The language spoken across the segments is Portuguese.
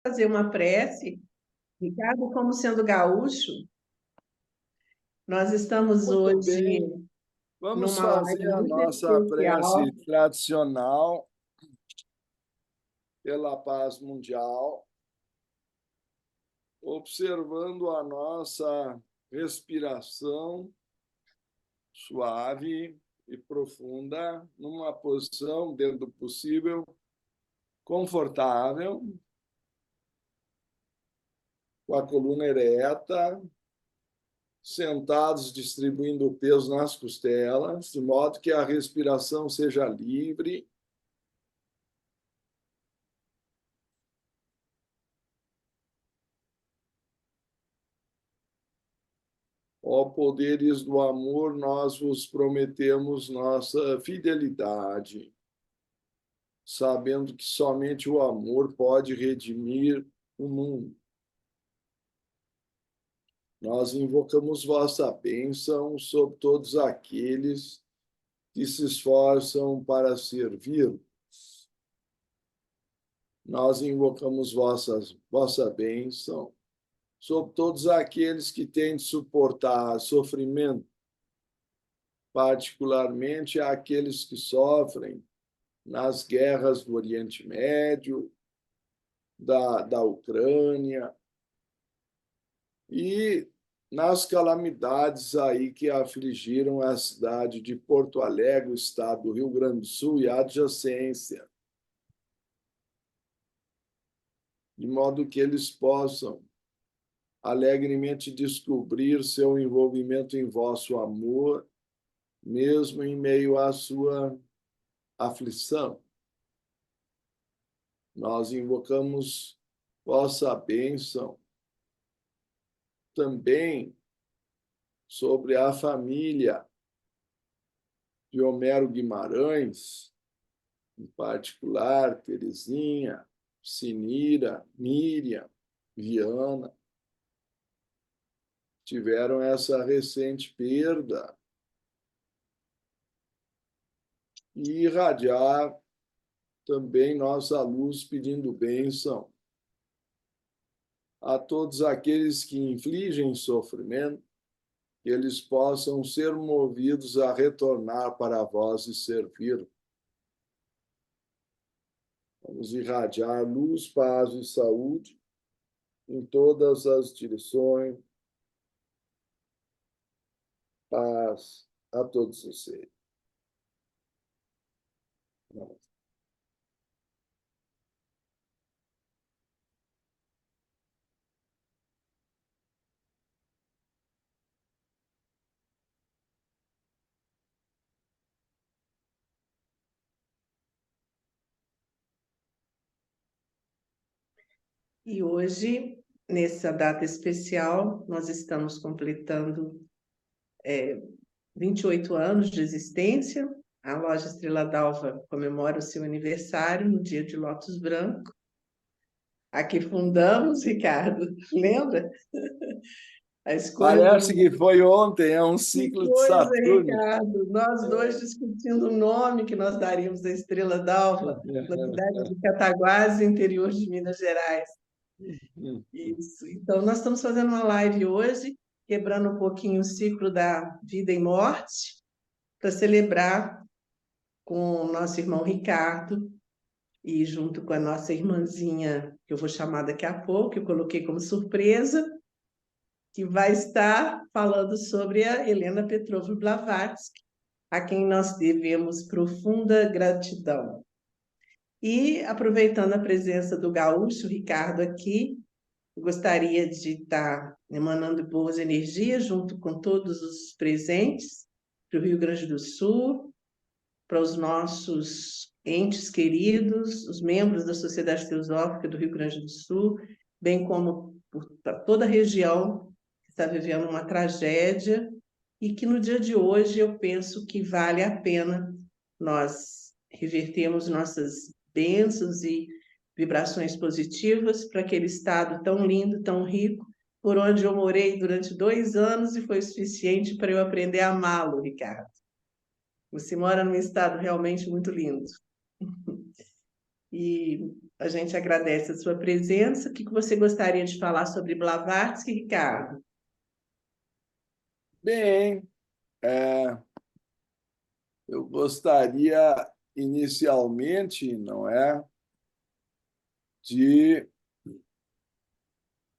Fazer uma prece. Ricardo, como sendo gaúcho, nós estamos Muito hoje bem, vamos numa live fazer a muito nossa prece especial. tradicional pela paz mundial, observando a nossa respiração suave e profunda, numa posição, dentro do possível, confortável, com a coluna ereta, sentados, distribuindo o peso nas costelas, de modo que a respiração seja livre. Ó poderes do amor, nós vos prometemos nossa fidelidade, sabendo que somente o amor pode redimir o mundo. Nós invocamos vossa bênção sobre todos aqueles que se esforçam para servir. Nós invocamos vossa bênção sobre todos aqueles que têm de suportar sofrimento, particularmente aqueles que sofrem nas guerras do Oriente Médio, da Ucrânia e nas calamidades aí que afligiram a cidade de Porto Alegre, o estado do Rio Grande do Sul e a adjacência, de modo que eles possam alegremente descobrir seu envolvimento em vosso amor, mesmo em meio à sua aflição. Nós invocamos vossa bênção também sobre a família de Homero Guimarães, em particular Terezinha, Sinira, Miriam, Viana, tiveram essa recente perda, e irradiar também nossa luz pedindo bênção a todos aqueles que infligem sofrimento, que eles possam ser movidos a retornar para vós e servir. Vamos irradiar luz, paz e saúde em todas as direções. Paz a todos vocês. E hoje, nessa data especial, nós estamos completando 28 anos de existência. A loja Estrela d'Alva comemora o seu aniversário no dia de Lótus Branco. Aqui fundamos, Ricardo, lembra? A escolha Parece do... que foi ontem, é um Que ciclo de coisa, Saturno. Ricardo! Nós dois discutindo o nome que nós daríamos à Estrela d'Alva, na cidade de Cataguases, interior de Minas Gerais. Isso. Então, nós estamos fazendo uma live hoje, quebrando um pouquinho o ciclo da vida e morte, para celebrar com o nosso irmão Ricardo e junto com a nossa irmãzinha, que eu vou chamar daqui a pouco, que eu coloquei como surpresa, que vai estar falando sobre a Helena Petrovna Blavatsky, a quem nós devemos profunda gratidão. E, aproveitando a presença do gaúcho Ricardo aqui, gostaria de estar emanando boas energias junto com todos os presentes para o Rio Grande do Sul, para os nossos entes queridos, os membros da Sociedade Teosófica do Rio Grande do Sul, bem como para toda a região que está vivendo uma tragédia e que no dia de hoje eu penso que vale a pena nós revertermos nossas bênçãos e vibrações positivas para aquele estado tão lindo, tão rico, por onde eu morei durante 2 anos e foi suficiente para eu aprender a amá-lo, Ricardo. Você mora num estado realmente muito lindo. E A gente agradece a sua presença. O que você gostaria de falar sobre Blavatsky, Ricardo? Bem, eu gostaria inicialmente, não é, de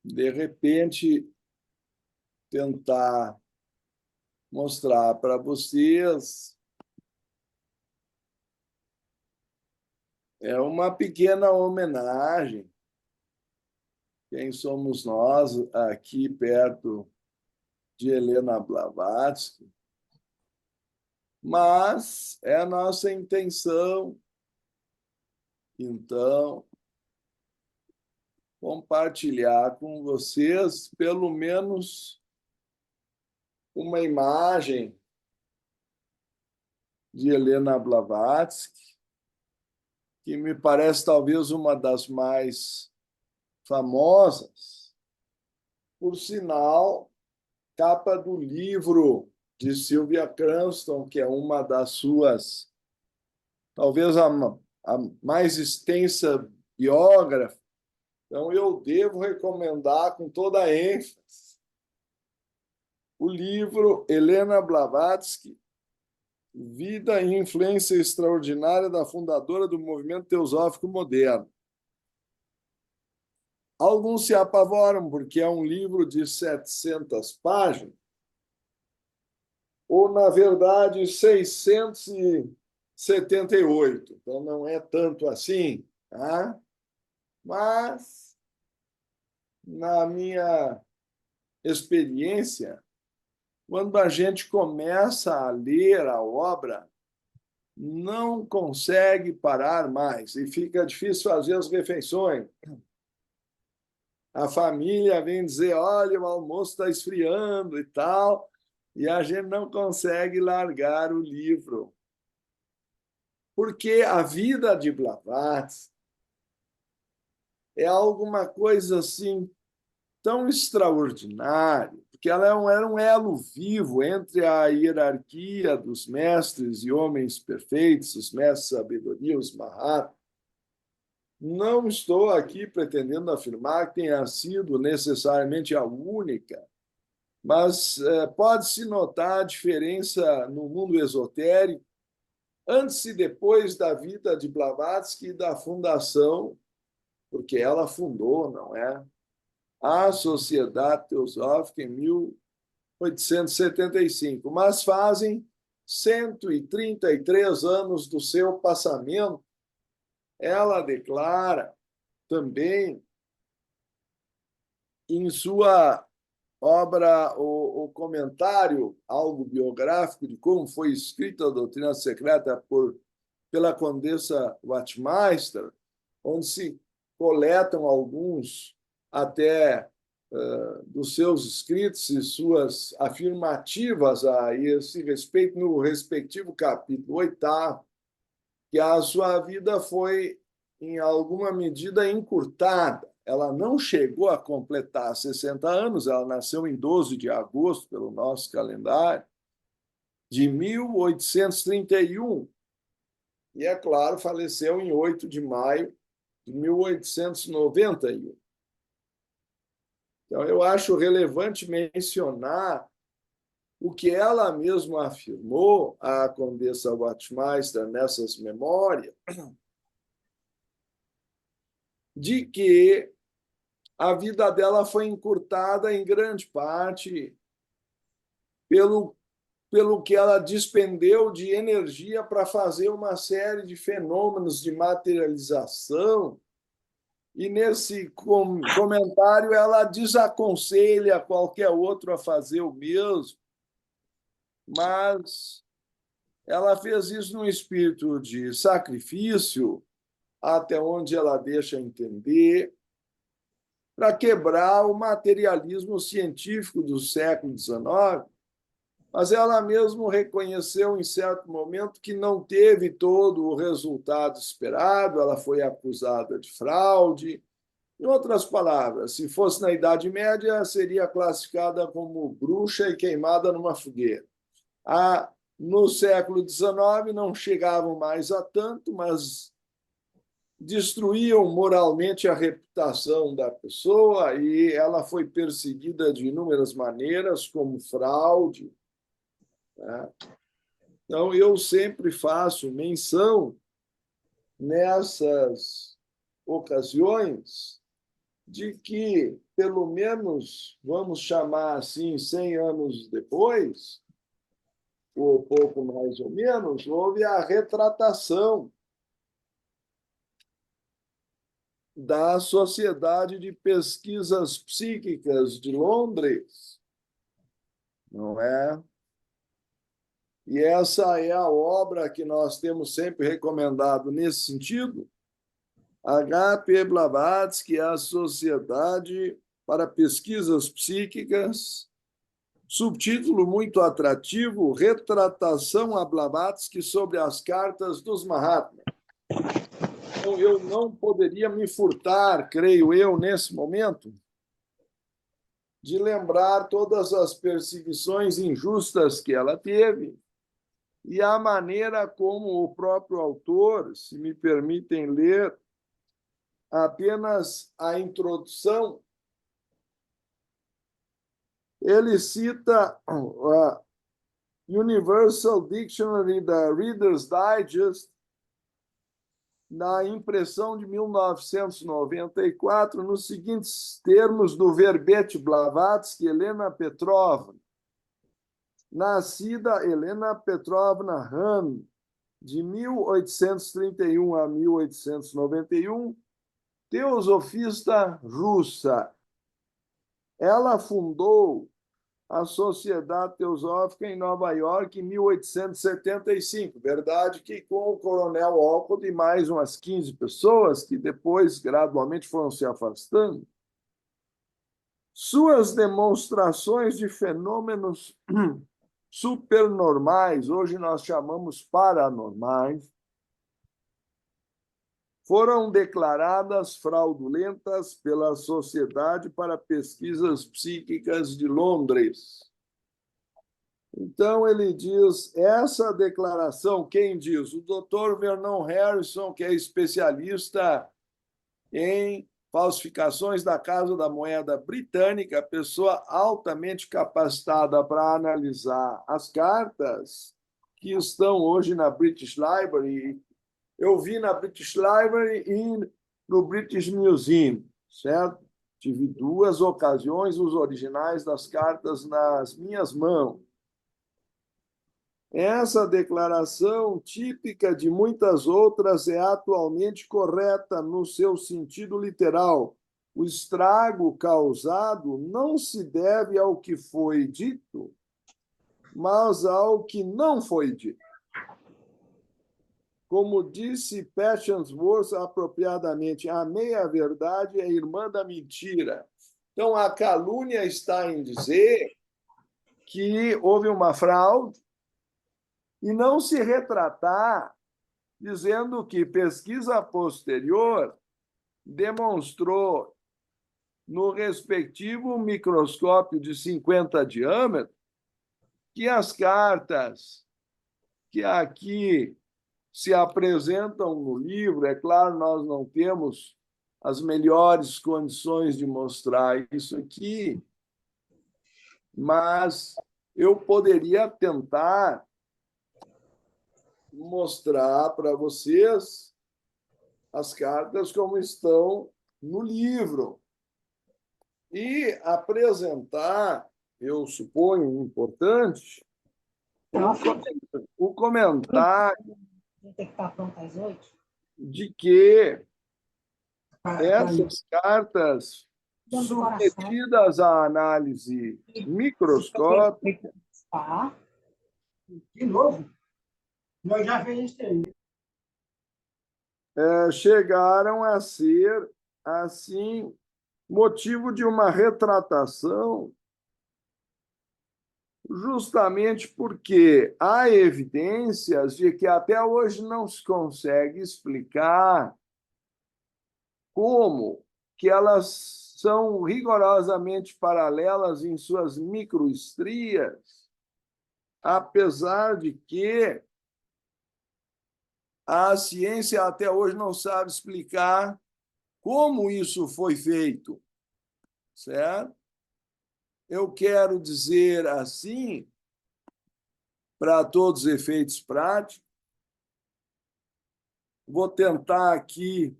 repente, tentar mostrar para vocês uma pequena homenagem. Quem somos nós aqui perto de Helena Blavatsky? Mas é a nossa intenção, então, compartilhar com vocês pelo menos uma imagem de Helena Blavatsky, que me parece talvez uma das mais famosas, por sinal, capa do livro de Sylvia Cranston, que é uma das suas, talvez a mais extensa biógrafa. Então, eu devo recomendar com toda a ênfase o livro Helena Blavatsky, Vida e Influência Extraordinária da Fundadora do Movimento Teosófico Moderno. Alguns se apavoram porque é um livro de 700 páginas, ou, na verdade, 678. Então, não é tanto assim, tá? Mas, na minha experiência, quando a gente começa a ler a obra, não consegue parar mais e fica difícil fazer as refeições. A família vem dizer, olha, o almoço está esfriando e tal, e a gente não consegue largar o livro. Porque a vida de Blavatsky é alguma coisa assim tão extraordinária, porque ela era um elo vivo entre a hierarquia dos mestres e homens perfeitos, os mestres de sabedoria, os Mahatmas. Não estou aqui pretendendo afirmar que tenha sido necessariamente a única, mas pode-se notar a diferença no mundo esotérico antes e depois da vida de Blavatsky e da fundação, porque ela fundou, não é? A Sociedade Teosófica em 1875, mas fazem 133 anos do seu passamento. Ela declara também em sua obra, o comentário, algo biográfico de como foi escrita a doutrina secreta pela Condessa Wachtmeister, onde se coletam alguns até dos seus escritos e suas afirmativas a esse respeito no respectivo capítulo 8º, que a sua vida foi, em alguma medida, encurtada. Ela não chegou a completar 60 anos, ela nasceu em 12 de agosto, pelo nosso calendário, de 1831, e, é claro, faleceu em 8 de maio de 1891. Então, eu acho relevante mencionar o que ela mesma afirmou, a Condessa Wachtmeister, nessas memórias, de que a vida dela foi encurtada em grande parte pelo que ela despendeu de energia para fazer uma série de fenômenos de materialização. E nesse comentário ela desaconselha qualquer outro a fazer o mesmo, mas ela fez isso num espírito de sacrifício, até onde ela deixa entender, para quebrar o materialismo científico do século XIX, mas ela mesma reconheceu em certo momento que não teve todo o resultado esperado, ela foi acusada de fraude. Em outras palavras, se fosse na Idade Média, seria classificada como bruxa e queimada numa fogueira. No século XIX não chegavam mais a tanto, mas destruíam moralmente a reputação da pessoa e ela foi perseguida de inúmeras maneiras, como fraude, né? Então, eu sempre faço menção nessas ocasiões de que, pelo menos, vamos chamar assim, 100 anos depois, ou pouco mais ou menos, houve a retratação da Sociedade de Pesquisas Psíquicas de Londres, não é? E essa é a obra que nós temos sempre recomendado nesse sentido, H.P. Blavatsky, a Sociedade para Pesquisas Psíquicas, subtítulo muito atrativo, Retratação a Blavatsky sobre as cartas dos Mahatmas. Então, eu não poderia me furtar, creio eu, nesse momento, de lembrar todas as perseguições injustas que ela teve e a maneira como o próprio autor, se me permitem ler apenas a introdução, ele cita a Universal Dictionary da Reader's Digest, na impressão de 1994, nos seguintes termos do verbete Blavatsky, Helena Petrovna. Nascida Helena Petrovna Hahn, de 1831 a 1891, teosofista russa. Ela fundou a Sociedade Teosófica em Nova York em 1875. Verdade que com o coronel Alcott e mais umas 15 pessoas que depois gradualmente foram se afastando. Suas demonstrações de fenômenos supernormais, hoje nós chamamos paranormais, foram declaradas fraudulentas pela Sociedade para Pesquisas Psíquicas de Londres. Então, ele diz, essa declaração, quem diz? O Dr. Vernon Harrison, que é especialista em falsificações da Casa da Moeda Britânica, pessoa altamente capacitada para analisar as cartas que estão hoje na British Library. Eu vi na British Library e no British Museum, certo? Tive 2 ocasiões os originais das cartas nas minhas mãos. Essa declaração, típica de muitas outras, é atualmente correta no seu sentido literal. O estrago causado não se deve ao que foi dito, mas ao que não foi dito. Como disse Patience Worth apropriadamente, a meia-verdade é irmã da mentira. Então, a calúnia está em dizer que houve uma fraude e não se retratar dizendo que pesquisa posterior demonstrou no respectivo microscópio de 50 diâmetros que as cartas que aqui se apresentam no livro, é claro, nós não temos as melhores condições de mostrar isso aqui, mas eu poderia tentar mostrar para vocês as cartas como estão no livro e apresentar, eu suponho importante, o comentário Tem que estar pronto às 8? de que essas cartas submetidas à análise microscópica. De novo? Nós já fizemos isso aí. Chegaram a ser, assim, motivo de uma retratação, justamente porque há evidências de que até hoje não se consegue explicar como que elas são rigorosamente paralelas em suas microestrias, apesar de que A ciência até hoje não sabe explicar como isso foi feito, certo? Eu quero dizer assim, para todos os efeitos práticos, vou tentar aqui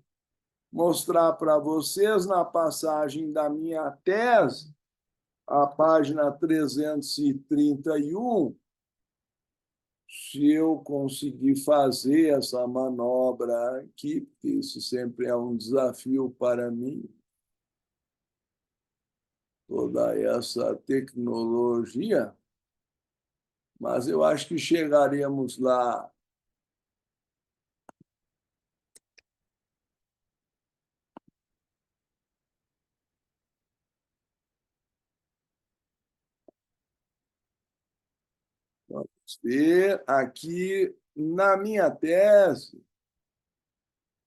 mostrar para vocês na passagem da minha tese, a página 331, se eu conseguir fazer essa manobra aqui, porque isso sempre é um desafio para mim, toda essa tecnologia, mas eu acho que chegaremos lá. Vamos ver aqui na minha tese,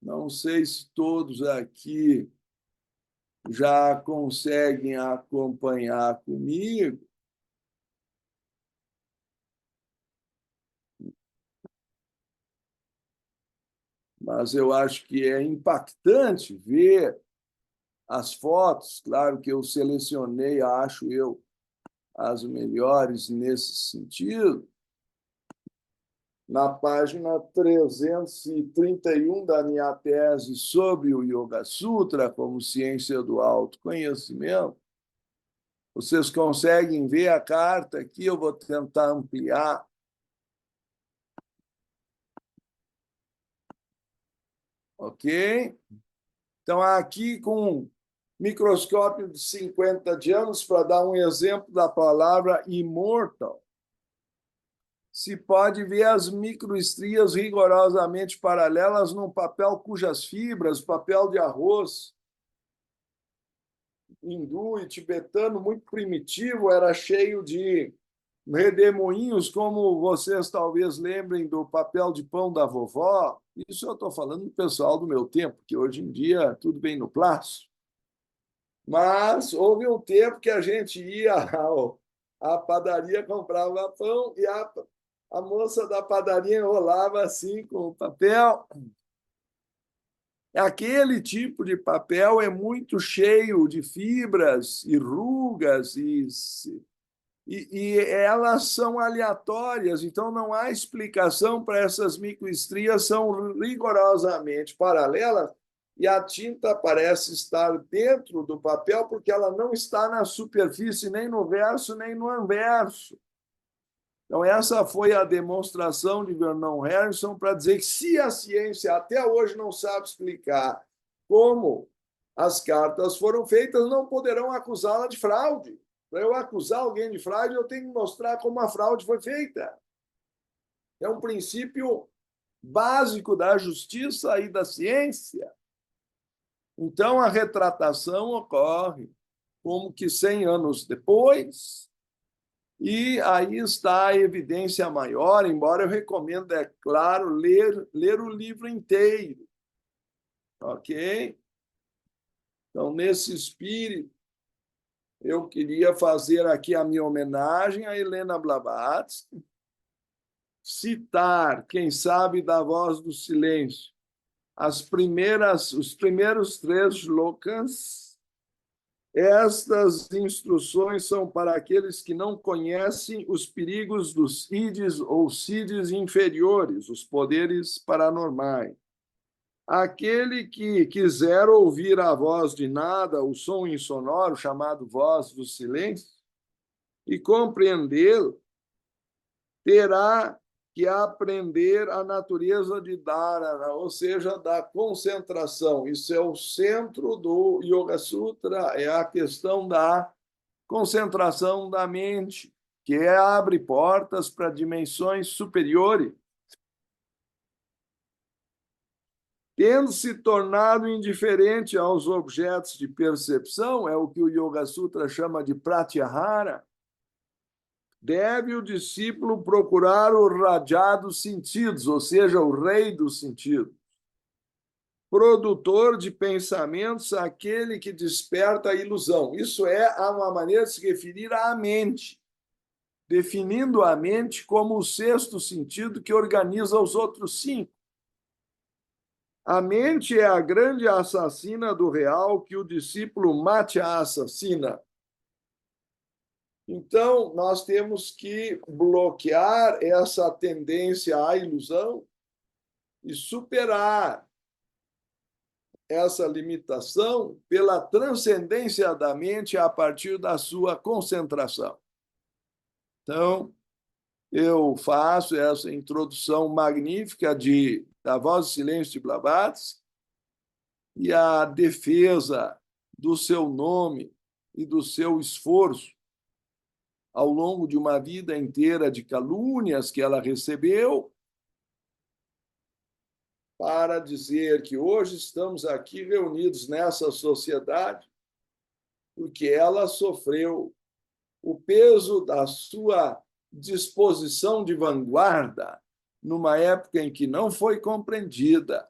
não sei se todos aqui já conseguem acompanhar comigo, mas eu acho que é impactante ver as fotos. Claro que eu selecionei, acho eu, as melhores nesse sentido. Na página 331 da minha tese sobre o Yoga Sutra como ciência do autoconhecimento, vocês conseguem ver a carta aqui, eu vou tentar ampliar. Ok? Então, aqui com um microscópio de 50 anos, para dar um exemplo da palavra immortal, se pode ver as microestrias rigorosamente paralelas num papel cujas fibras, papel de arroz hindu e tibetano muito primitivo, era cheio de redemoinhos, como vocês talvez lembrem do papel de pão da vovó. Isso eu estou falando do pessoal do meu tempo, que hoje em dia tudo vem no plástico. Mas houve um tempo que a gente ia à padaria, comprava pão e a moça da padaria enrolava assim com o papel. Aquele tipo de papel é muito cheio de fibras e rugas e elas são aleatórias, então não há explicação para essas microestrias, são rigorosamente paralelas e a tinta parece estar dentro do papel porque ela não está na superfície, nem no verso, nem no anverso. Então, essa foi a demonstração de Vernon Harrison para dizer que se a ciência até hoje não sabe explicar como as cartas foram feitas, não poderão acusá-la de fraude. Para eu acusar alguém de fraude, eu tenho que mostrar como a fraude foi feita. É um princípio básico da justiça e da ciência. Então, a retratação ocorre como que 100 anos depois, e aí está a evidência maior, embora eu recomendo, é claro, ler o livro inteiro. Ok? Então, nesse espírito, eu queria fazer aqui a minha homenagem a Helena Blavatsky, citar, quem sabe, da Voz do Silêncio, os primeiros 3 shlokas. Estas instruções são para aqueles que não conhecem os perigos dos ides ou siddhis inferiores, os poderes paranormais. Aquele que quiser ouvir a voz de nada, o som insonoro, chamado voz do silêncio, e compreendê-lo, terá que aprender a natureza de dharana, ou seja, da concentração. Isso é o centro do Yoga Sutra, é a questão da concentração da mente, que abre portas para dimensões superiores. Tendo se tornado indiferente aos objetos de percepção, é o que o Yoga Sutra chama de pratyahara, deve o discípulo procurar o Raja dos sentidos, ou seja, o rei dos sentidos. Produtor de pensamentos, aquele que desperta a ilusão. Isso é uma maneira de se referir à mente, definindo a mente como o 6º sentido que organiza os outros 5. A mente é a grande assassina do real que o discípulo mate a assassina. Então, nós temos que bloquear essa tendência à ilusão e superar essa limitação pela transcendência da mente a partir da sua concentração. Então, eu faço essa introdução magnífica da Voz do Silêncio de Blavatsky e a defesa do seu nome e do seu esforço ao longo de uma vida inteira de calúnias que ela recebeu, para dizer que hoje estamos aqui reunidos nessa sociedade porque ela sofreu o peso da sua disposição de vanguarda numa época em que não foi compreendida,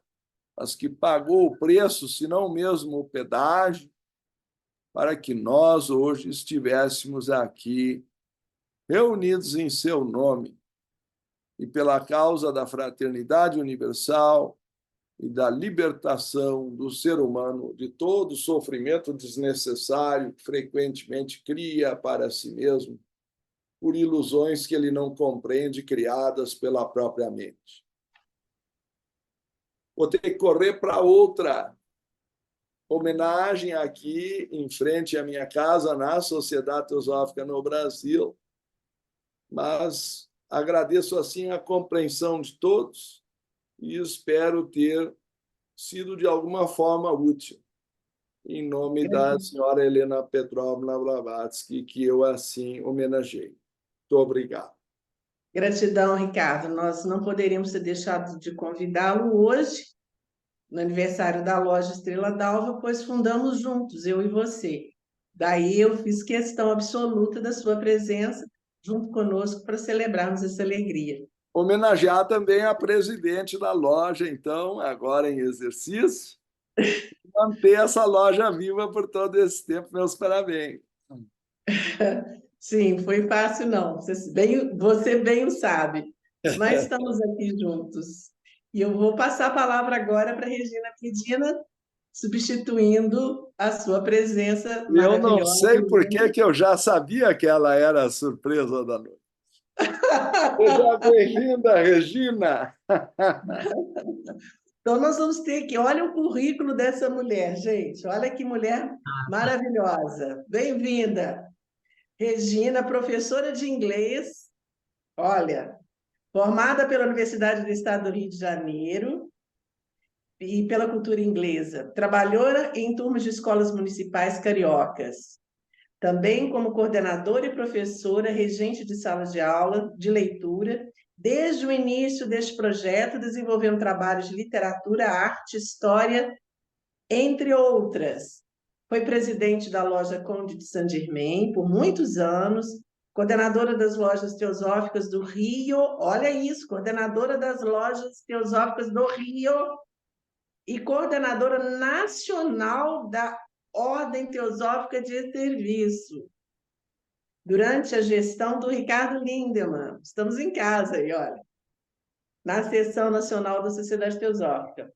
mas que pagou o preço, se não mesmo o pedágio, para que nós hoje estivéssemos aqui reunidos em seu nome e pela causa da fraternidade universal e da libertação do ser humano de todo o sofrimento desnecessário que frequentemente cria para si mesmo por ilusões que ele não compreende, criadas pela própria mente. Vou ter que correr para outra homenagem aqui em frente à minha casa, na Sociedade Teosófica no Brasil, mas agradeço assim a compreensão de todos e espero ter sido de alguma forma útil, em nome da senhora Helena Petrovna Blavatsky, que eu assim homenageei. Muito obrigado. Gratidão, Ricardo. Nós não poderíamos ter deixado de convidá-lo hoje, no aniversário da loja Estrela d'Alva, pois fundamos juntos, eu e você. Daí eu fiz questão absoluta da sua presença junto conosco para celebrarmos essa alegria. Homenagear também a presidente da loja, então, agora em exercício, manter essa loja viva por todo esse tempo. Meus parabéns. Sim, foi fácil, não. Você bem o sabe. Mas estamos aqui juntos. E eu vou passar a palavra agora para a Regina Medina, substituindo a sua presença Eu não maravilhosa. sei por que eu já sabia que ela era a surpresa da noite. Seja bem-vinda, Regina. Então, nós vamos ter que... Olha o currículo dessa mulher, gente. Olha que mulher maravilhosa. Bem-vinda. Regina, professora de inglês, olha, formada pela Universidade do Estado do Rio de Janeiro e pela cultura inglesa. Trabalhou em turmas de escolas municipais cariocas. Também como coordenadora e professora, regente de salas de aula, de leitura, desde o início deste projeto, desenvolvendo trabalhos de literatura, arte, história, entre outras. Foi presidente da loja Conde de Saint-Germain por muitos anos, coordenadora das lojas teosóficas do Rio, olha isso, coordenadora das lojas teosóficas do Rio e coordenadora nacional da Ordem Teosófica de Serviço. Durante a gestão do Ricardo Lindemann, estamos em casa aí, olha, na seção nacional da Sociedade Teosófica.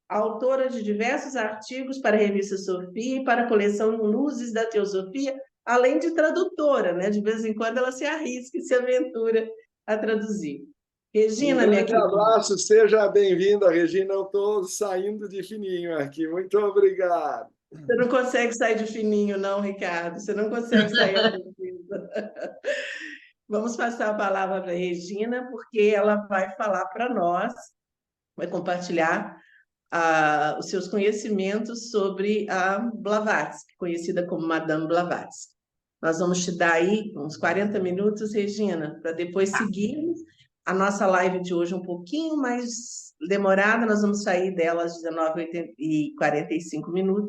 Autora de diversos artigos para a revista Sofia e para a coleção Luzes da Teosofia, além de tradutora, né? De vez em quando ela se arrisca e se aventura a traduzir. Regina, minha querida. Um abraço, seja bem-vinda, Regina. Eu estou saindo de fininho aqui. Muito obrigado. Você não consegue sair de fininho, não, Ricardo. Você não consegue sair a Vamos passar a palavra para a Regina, porque ela vai falar para nós, vai compartilhar os seus conhecimentos sobre a Blavatsky, conhecida como Madame Blavatsky. Nós vamos te dar aí uns 40 minutos, Regina, para depois seguirmos a nossa live de hoje um pouquinho mais demorada. Nós vamos sair dela às 19h45,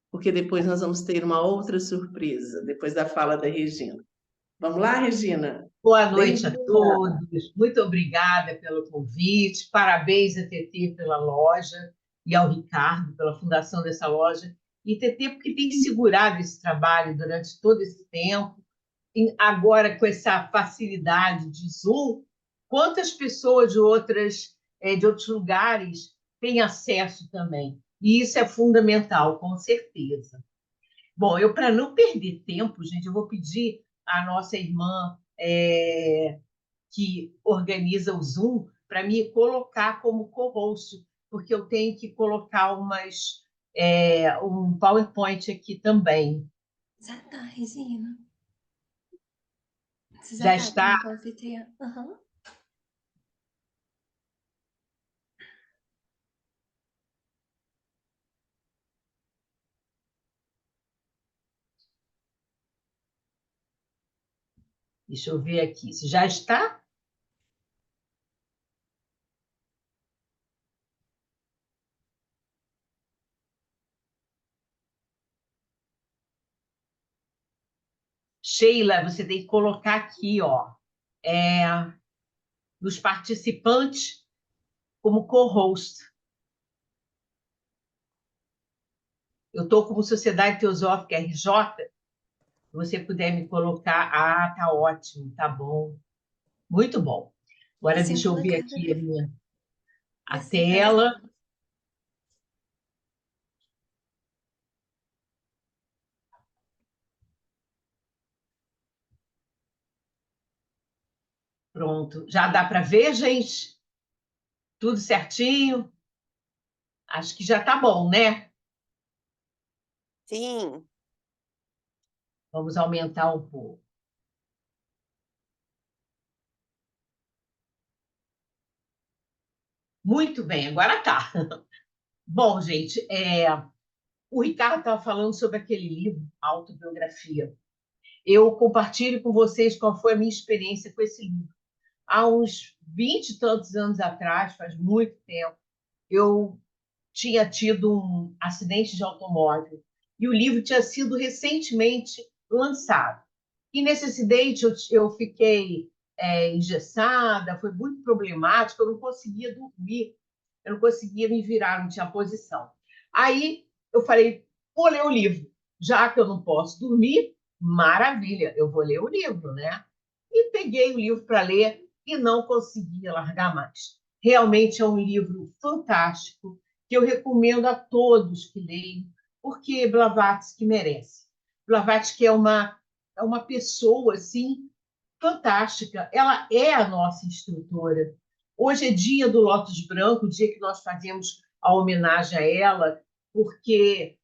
porque depois nós vamos ter uma outra surpresa, depois da fala da Regina. Vamos lá, Regina? Boa noite a todos. Muito obrigada pelo convite. Parabéns a TT pela loja e ao Ricardo pela fundação dessa loja. E TT porque tem segurado esse trabalho durante todo esse tempo. E agora, com essa facilidade de Zoom, quantas pessoas de outros lugares tem acesso também. E isso é fundamental, com certeza. Bom, para não perder tempo, gente, eu vou pedir à nossa irmã que organiza o Zoom para me colocar como co-host, porque eu tenho que colocar um PowerPoint aqui também. Já tá, Regina. Você Já tá está? como anfitriã. Uhum. Deixa eu ver aqui. Se já está? Sheila, você tem que colocar aqui, ó, nos participantes como co-host. Eu estou como Sociedade Teosófica RJ. Se você puder me colocar. Ah, tá ótimo, tá bom. Muito bom. Agora Assim deixa eu ver colocada. aqui a Assim, tela. Pronto. Já dá para ver, gente? Tudo certinho? Acho que já está bom, né? Sim. Vamos aumentar um pouco. Muito bem, agora tá. Bom, gente, o Ricardo estava falando sobre aquele livro, Autobiografia. Eu compartilho com vocês qual foi a minha experiência com esse livro. Há uns 20 e tantos anos atrás, faz muito tempo, eu tinha tido um acidente de automóvel e o livro tinha sido recentemente lançado. E nesse acidente eu fiquei engessada, foi muito problemático, eu não conseguia dormir, eu não conseguia me virar, não tinha posição. Aí eu falei, vou ler o livro, já que eu não posso dormir, maravilha, eu vou ler o livro, né? E peguei o livro para ler e não conseguia largar mais. Realmente é um livro fantástico, que eu recomendo a todos que leiam, porque Blavatsky merece. Blavatsky é uma pessoa assim fantástica. Ela é a nossa instrutora. Hoje é dia do Lótus Branco, o dia que nós fazemos a homenagem a ela, porque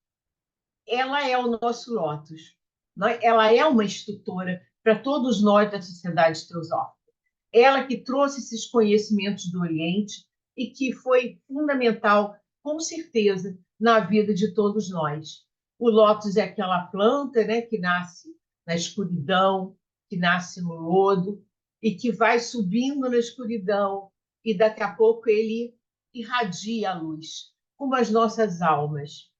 ela é o nosso Lótus. Ela é uma instrutora para todos nós da Sociedade Teosófica. Ela que trouxe esses conhecimentos do Oriente e que foi fundamental, com certeza, na vida de todos nós. O lótus é aquela planta, né, que nasce na escuridão, que nasce no lodo e que vai subindo na escuridão e daqui a pouco ele irradia a luz, como as nossas almas.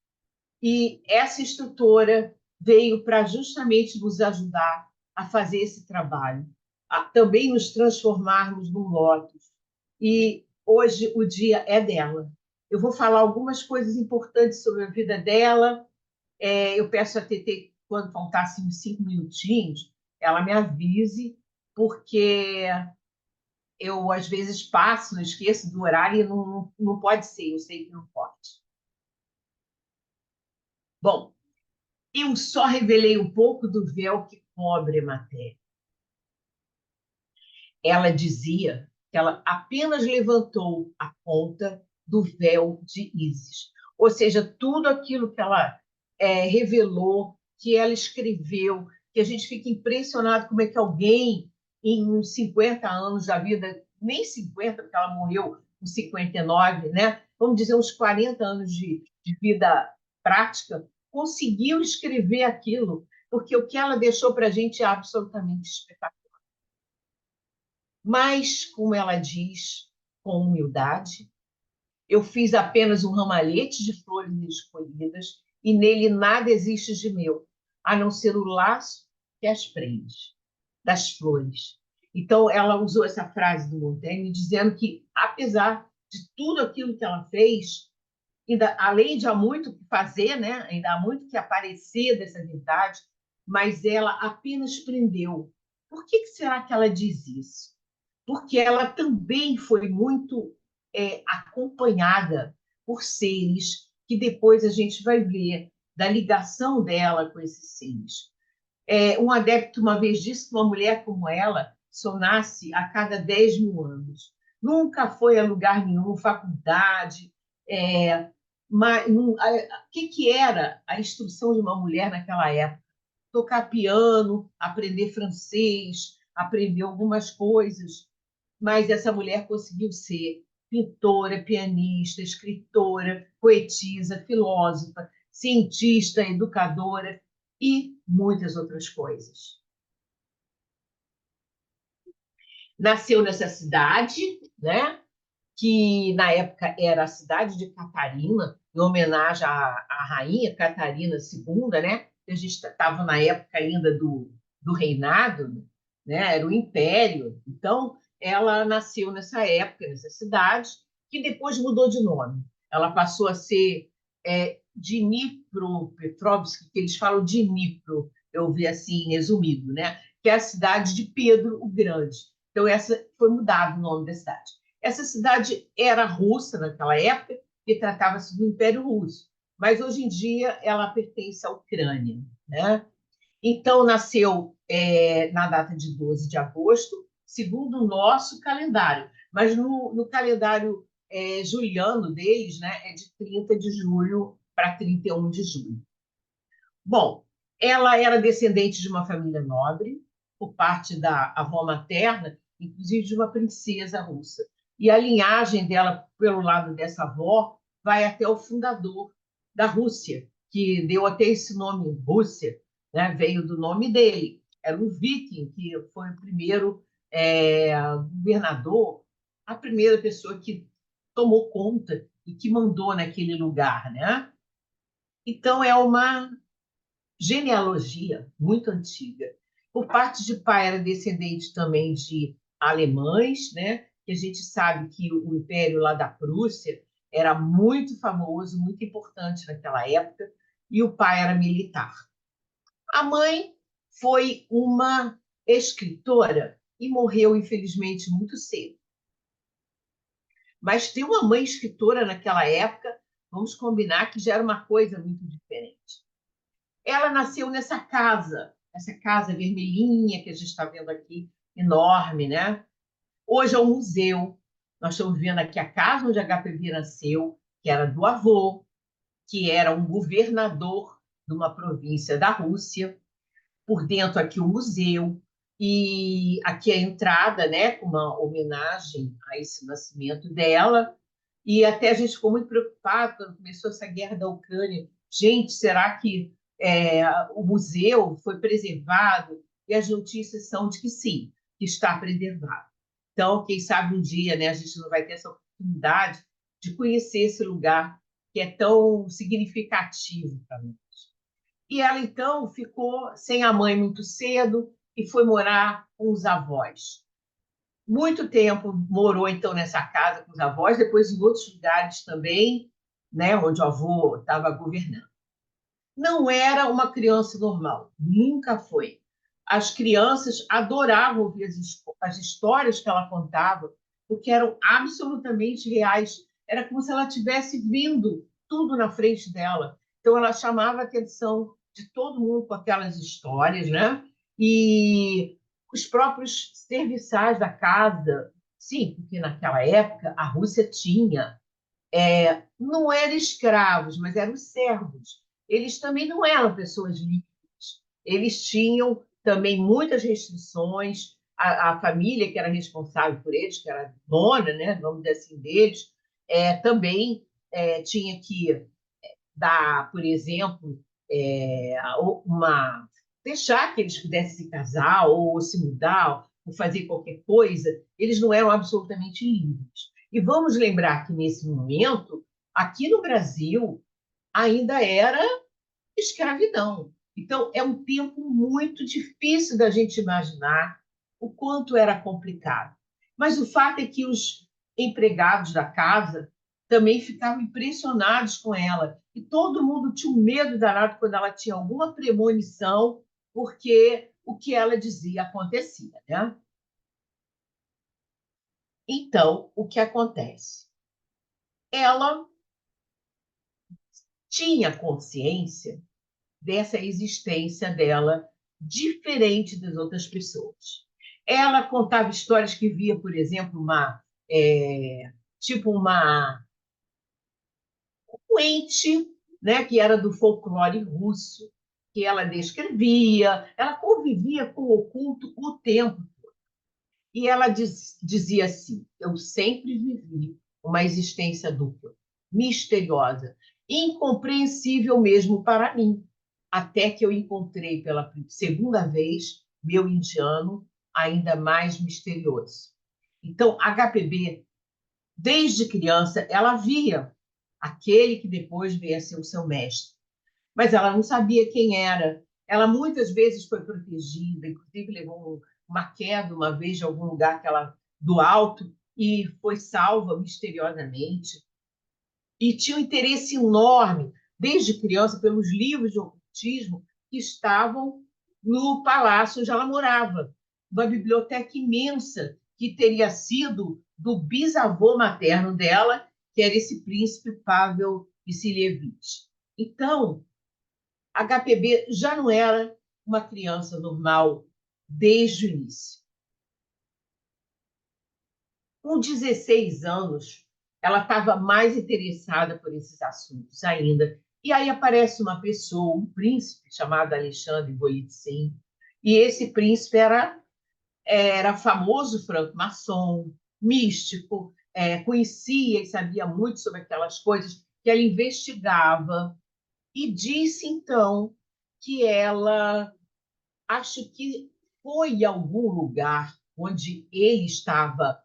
E essa instrutora veio para justamente nos ajudar a fazer esse trabalho, a também nos transformarmos num lótus. E hoje o dia é dela. Eu vou falar algumas coisas importantes sobre a vida dela. Eu peço a TT, quando faltassem uns 5 minutinhos, ela me avise, porque eu, às vezes, passo, esqueço do horário e não pode ser, eu sei que não pode. Bom, eu só revelei um pouco do véu que cobre a matéria. Ela dizia que ela apenas levantou a ponta do véu de Ísis. Ou seja, tudo aquilo que ela revelou, que ela escreveu, que a gente fica impressionado como é que alguém, em uns 50 anos da vida, nem 50, porque ela morreu com 59, né? Vamos dizer, uns 40 anos de vida prática, conseguiu escrever aquilo, porque o que ela deixou para a gente é absolutamente espetacular. Mas, como ela diz, com humildade, eu fiz apenas um ramalhete de flores escolhidas e nele nada existe de meu, a não ser o laço que as prende, das flores. Então, ela usou essa frase do Montaigne, dizendo que, apesar de tudo aquilo que ela fez, ainda, além de há muito que fazer, né? Ainda há muito que aparecer dessa verdade, mas ela apenas prendeu. Por que será que ela diz isso? Porque ela também foi muito acompanhada por seres que depois a gente vai ver da ligação dela com esses seres. Um adepto uma vez disse que uma mulher como ela só nasce a cada 10 mil anos. Nunca foi a lugar nenhum, faculdade. Mas, o que era a instrução de uma mulher naquela época? Tocar piano, aprender francês, aprender algumas coisas. Mas essa mulher conseguiu ser pintora, pianista, escritora, poetisa, filósofa, cientista, educadora e muitas outras coisas. Nasceu nessa cidade, né, que na época era a cidade de Catarina, em homenagem à rainha Catarina II, né? A gente estava na época ainda do reinado, né? Era o império. Então, ela nasceu nessa época, nessa cidade, que depois mudou de nome. Ela passou a ser Dnipropetrovsk, que eles falam Dnipro, eu vi assim resumido, né? Que é a cidade de Pedro o Grande. Então, essa foi mudado o nome da cidade. Essa cidade era russa naquela época e tratava-se do Império Russo, mas hoje em dia ela pertence à Ucrânia, né? Então, nasceu na data de 12 de agosto, segundo o nosso calendário, mas no calendário juliano deles, né, é de 30 de julho para 31 de julho. Bom, ela era descendente de uma família nobre, por parte da avó materna, inclusive de uma princesa russa. E a linhagem dela, pelo lado dessa avó, vai até o fundador da Rússia, que deu até esse nome Rússia, né? Veio do nome dele. Era um viking, que foi o primeiro governador, a primeira pessoa que tomou conta e que mandou naquele lugar, né? Então, é uma genealogia muito antiga. Por parte de pai, era descendente também de alemães, né? Que a gente sabe que o Império lá da Prússia era muito famoso, muito importante naquela época, e o pai era militar. A mãe foi uma escritora e morreu, infelizmente, muito cedo. Mas ter uma mãe escritora naquela época, vamos combinar que já era uma coisa muito diferente. Ela nasceu nessa casa, essa casa vermelhinha que a gente está vendo aqui, enorme, né? Hoje é um museu. Nós estamos vendo aqui a casa onde a HPV nasceu, que era do avô, que era um governador de uma província da Rússia. Por dentro aqui o museu, e aqui a entrada, né, com uma homenagem a esse nascimento dela. E até a gente ficou muito preocupado quando começou essa guerra da Ucrânia. Gente, será que o museu foi preservado? E as notícias são de que sim, que está preservado. Então, quem sabe um dia, né, a gente não vai ter essa oportunidade de conhecer esse lugar que é tão significativo para nós. E ela, então, ficou sem a mãe muito cedo e foi morar com os avós. Muito tempo morou, então, nessa casa com os avós, depois em outros lugares também, né, onde o avô estava governando. Não era uma criança normal, nunca foi. As crianças adoravam ouvir as histórias que ela contava, porque eram absolutamente reais. Era como se ela estivesse vendo tudo na frente dela. Então, ela chamava a atenção de todo mundo com aquelas histórias, né? E os próprios serviçais da casa, sim, porque naquela época a Rússia tinha, não eram escravos, mas eram servos. Eles também não eram pessoas livres. Eles tinham também muitas restrições. A família que era responsável por eles, que era dona, né, vamos dizer assim, deles, também tinha que dar, por exemplo, deixar que eles pudessem se casar ou se mudar ou fazer qualquer coisa. Eles não eram absolutamente livres. E vamos lembrar que, nesse momento, aqui no Brasil, ainda era escravidão. Então, é um tempo muito difícil da gente imaginar o quanto era complicado. Mas o fato é que os empregados da casa também ficavam impressionados com ela. E todo mundo tinha um medo danado quando ela tinha alguma premonição, porque o que ela dizia acontecia, né? Então, o que acontece? Ela tinha consciência dessa existência dela, diferente das outras pessoas. Ela contava histórias que via, por exemplo, tipo uma ente, né, que era do folclore russo, que ela descrevia, ela convivia com o oculto o tempo. E ela dizia assim: eu sempre vivi uma existência dupla, misteriosa, incompreensível mesmo para mim, até que eu encontrei pela segunda vez meu indiano ainda mais misterioso. Então, HPB, desde criança, ela via aquele que depois veio a ser o seu mestre, mas ela não sabia quem era. Ela muitas vezes foi protegida, inclusive levou uma queda uma vez de algum lugar que ela, do alto, e foi salva misteriosamente. E tinha um interesse enorme, desde criança, pelos livros de ocultismo que estavam no palácio onde ela morava, uma biblioteca imensa que teria sido do bisavô materno dela, que era esse príncipe Pavel Vassilievich. Então, HPB já não era uma criança normal desde o início. Com 16 anos, ela estava mais interessada por esses assuntos ainda. E aí aparece uma pessoa, um príncipe chamado Alexandre Golitsyn, e esse príncipe era famoso franco-maçom, místico, conhecia e sabia muito sobre aquelas coisas que ela investigava, e disse, então, que ela, acho que foi a algum lugar onde ele estava,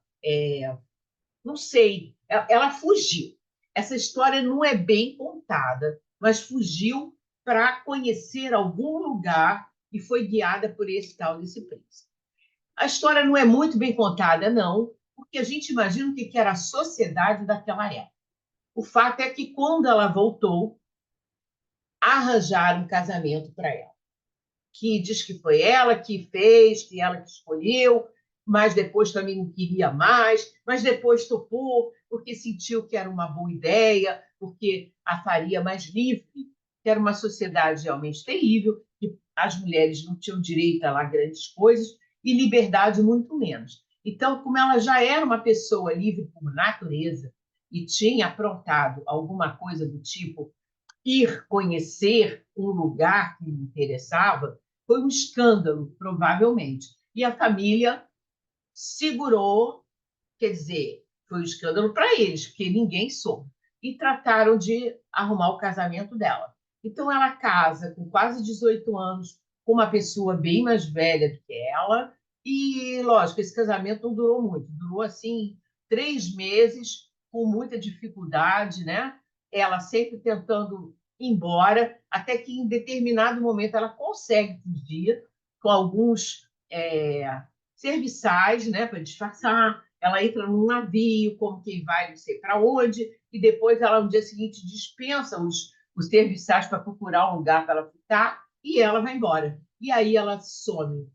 não sei, ela fugiu. Essa história não é bem contada, mas fugiu para conhecer algum lugar e foi guiada por esse tal desse príncipe. A história não é muito bem contada, não, porque a gente imagina o que era a sociedade daquela época. O fato é que, quando ela voltou, arranjaram um casamento para ela, que diz que foi ela que fez, que ela que escolheu, mas depois também não queria mais, mas depois topou, porque sentiu que era uma boa ideia, porque a faria mais livre, que era uma sociedade realmente terrível, que as mulheres não tinham direito a lá grandes coisas e liberdade muito menos. Então, como ela já era uma pessoa livre por natureza e tinha aprontado alguma coisa do tipo ir conhecer um lugar que lhe interessava, foi um escândalo, provavelmente. E a família segurou, quer dizer, foi um escândalo para eles, porque ninguém soube. E trataram de arrumar o casamento dela. Então, ela casa com quase 18 anos com uma pessoa bem mais velha do que ela. E, lógico, esse casamento não durou muito. Durou, assim, 3 meses, com muita dificuldade, né? Ela sempre tentando ir embora, até que, em determinado momento, ela consegue fugir com alguns serviçais, né, para disfarçar. Ela entra num navio, como quem vai não sei para onde, e depois ela, no dia seguinte, dispensa os serviçais para procurar um lugar para ela ficar, e ela vai embora. E aí ela some.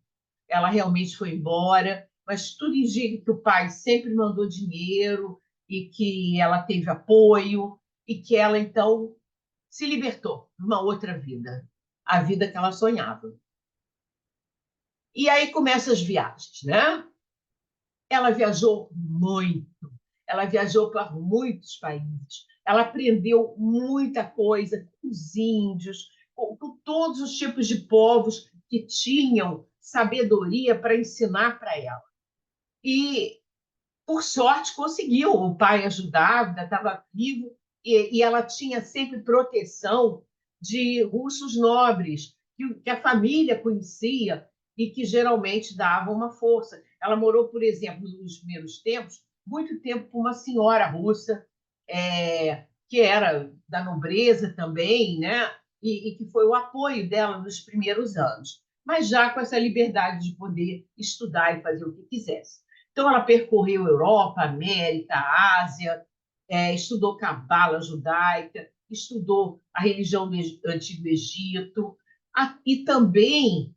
Ela realmente foi embora, mas tudo indica que o pai sempre mandou dinheiro e que ela teve apoio e que ela, então, se libertou numa outra vida, a vida que ela sonhava. E aí começam as viagens, né? Ela viajou muito, ela viajou para muitos países, ela aprendeu muita coisa com os índios, com todos os tipos de povos que tinham sabedoria para ensinar para ela. E, por sorte, conseguiu. O pai ajudava, ainda estava vivo, e ela tinha sempre proteção de russos nobres, que a família conhecia e que geralmente davam uma força. Ela morou, por exemplo, nos primeiros tempos, muito tempo com uma senhora russa, que era da nobreza também, né? E que foi o apoio dela nos primeiros anos, mas já com essa liberdade de poder estudar e fazer o que quisesse. Então, ela percorreu a Europa, a América, a Ásia, estudou cabala judaica, estudou a religião do Antigo Egito, e também,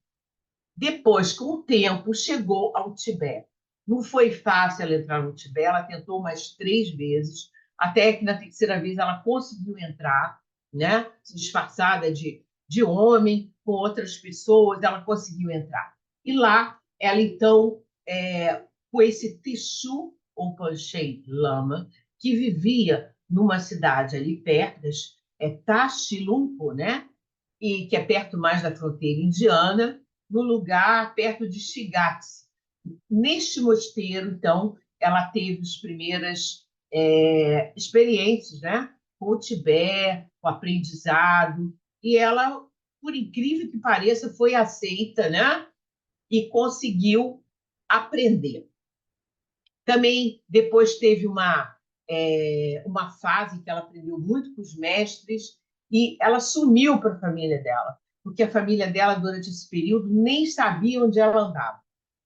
depois, com o tempo, chegou ao Tibete. Não foi fácil ela entrar no Tibete, ela tentou mais 3 vezes, até que na terceira vez ela conseguiu entrar, né? Disfarçada de homem, com outras pessoas, ela conseguiu entrar. E lá, ela, então, com esse Teshu, ou Panchei Lama, que vivia numa cidade ali perto, Tashilhunpo, né? E que é perto mais da fronteira indiana, no lugar perto de Shigatse. Neste mosteiro, então, ela teve as primeiras experiências, né? Com o Tibete, com o aprendizado, e ela, por incrível que pareça, foi aceita, né? E conseguiu aprender. Também depois teve uma fase que ela aprendeu muito com os mestres e ela sumiu para a família dela, porque a família dela, durante esse período, nem sabia onde ela andava.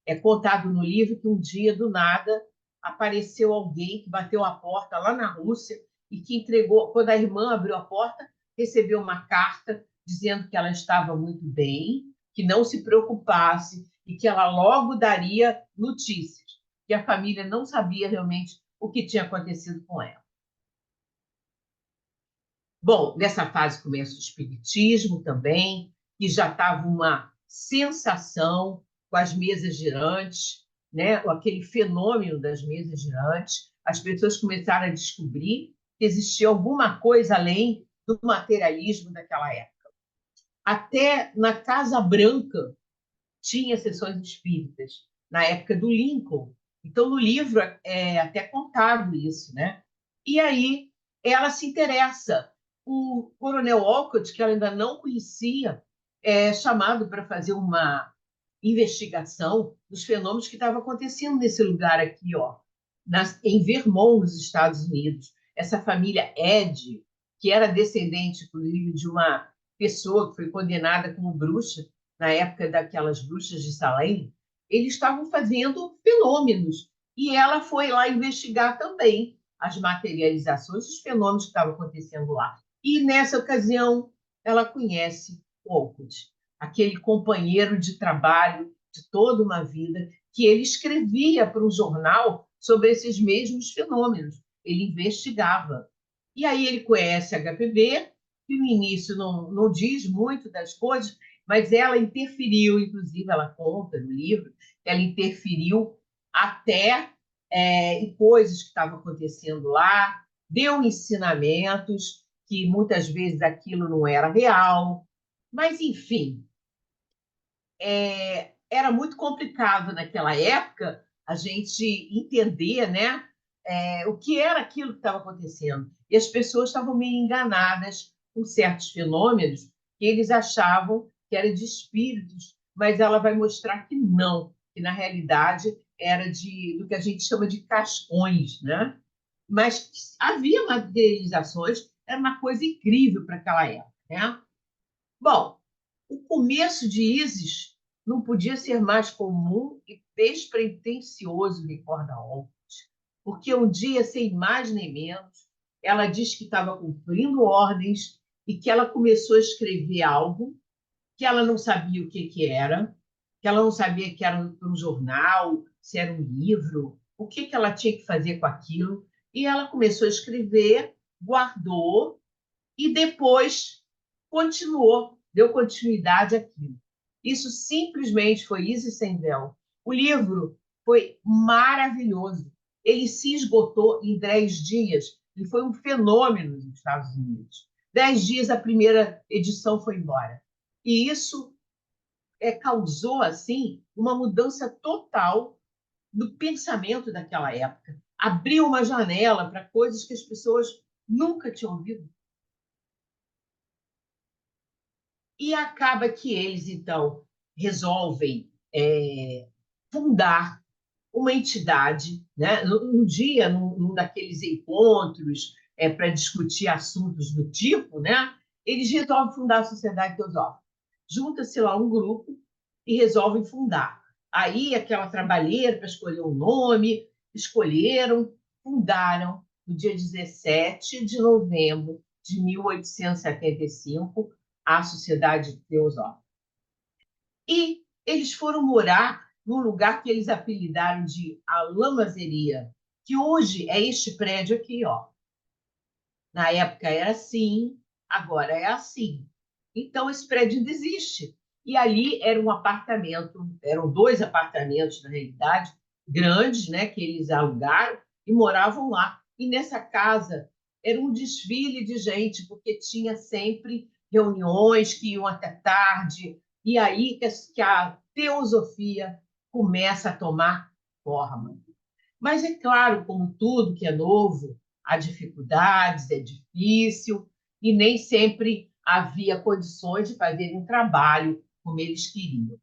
É contado no livro que um dia, do nada, apareceu alguém que bateu a porta lá na Rússia e que entregou, quando a irmã abriu a porta, recebeu uma carta dizendo que ela estava muito bem, que não se preocupasse e que ela logo daria notícias, que a família não sabia realmente o que tinha acontecido com ela. Bom, nessa fase começa o espiritismo também, que já estava uma sensação com as mesas girantes, né? Aquele fenômeno das mesas girantes. As pessoas começaram a descobrir que existia alguma coisa além do materialismo daquela época. Até na Casa Branca tinha sessões espíritas, na época do Lincoln. Então, no livro é até contado isso, né? E aí ela se interessa. O Coronel Olcott, que ela ainda não conhecia, é chamado para fazer uma investigação dos fenômenos que estavam acontecendo nesse lugar aqui, ó, em Vermont, nos Estados Unidos. Essa família Ed, que era descendente, inclusive, de uma pessoa que foi condenada como bruxa, na época daquelas bruxas de Salem, eles estavam fazendo fenômenos. E ela foi lá investigar também as materializações, os fenômenos que estavam acontecendo lá. E, nessa ocasião, ela conhece Olcott, aquele companheiro de trabalho de toda uma vida, que ele escrevia para um jornal sobre esses mesmos fenômenos. Ele investigava. E aí ele conhece a HPV, que no início não diz muito das coisas, mas ela interferiu, inclusive, ela conta no livro, ela interferiu até em coisas que estavam acontecendo lá, deu ensinamentos que muitas vezes aquilo não era real, mas, enfim, era muito complicado naquela época a gente entender, né, o que era aquilo que estava acontecendo. E as pessoas estavam meio enganadas com certos fenômenos que eles achavam que era de espíritos, mas ela vai mostrar que não, que na realidade era do que a gente chama de cascões, né? Mas havia materializações, era uma coisa incrível para aquela época, né? Bom, o começo de Isis não podia ser mais comum e despretensioso, recorda Olcott, porque um dia, sem mais nem menos, ela diz que estava cumprindo ordens e que ela começou a escrever algo que ela não sabia o que era, que ela não sabia que era um jornal, se era um livro, o que ela tinha que fazer com aquilo. E ela começou a escrever, guardou e depois continuou, deu continuidade àquilo. Isso simplesmente foi Isis sem véu. O livro foi maravilhoso. Ele se esgotou em 10 dias. Ele foi um fenômeno nos Estados Unidos. 10 dias a primeira edição foi embora. E isso causou, assim, uma mudança total do pensamento daquela época. Abriu uma janela para coisas que as pessoas nunca tinham ouvido. E acaba que eles, então, resolvem fundar uma entidade, né? Um dia, num daqueles encontros para discutir assuntos do tipo, né? Eles resolvem fundar a Sociedade Teosófica. Junta-se lá um grupo e resolvem fundar. Aí, aquela trabalheira para escolher o nome, escolheram, fundaram, no dia 17 de novembro de 1875, a Sociedade Teosófica. E eles foram morar num lugar que eles apelidaram de a Lamazeria, que hoje é este prédio aqui, ó. Na época era assim, Agora é assim. Então, esse prédio ainda existe. E ali era um apartamento, eram 2 apartamentos, na realidade, grandes, né, que eles alugaram e moravam lá. E nessa casa era um desfile de gente, porque tinha sempre reuniões que iam até tarde, e aí que a teosofia começa a tomar forma. Mas é claro, como tudo que é novo, há dificuldades, é difícil, e nem sempre havia condições de fazer um trabalho como eles queriam.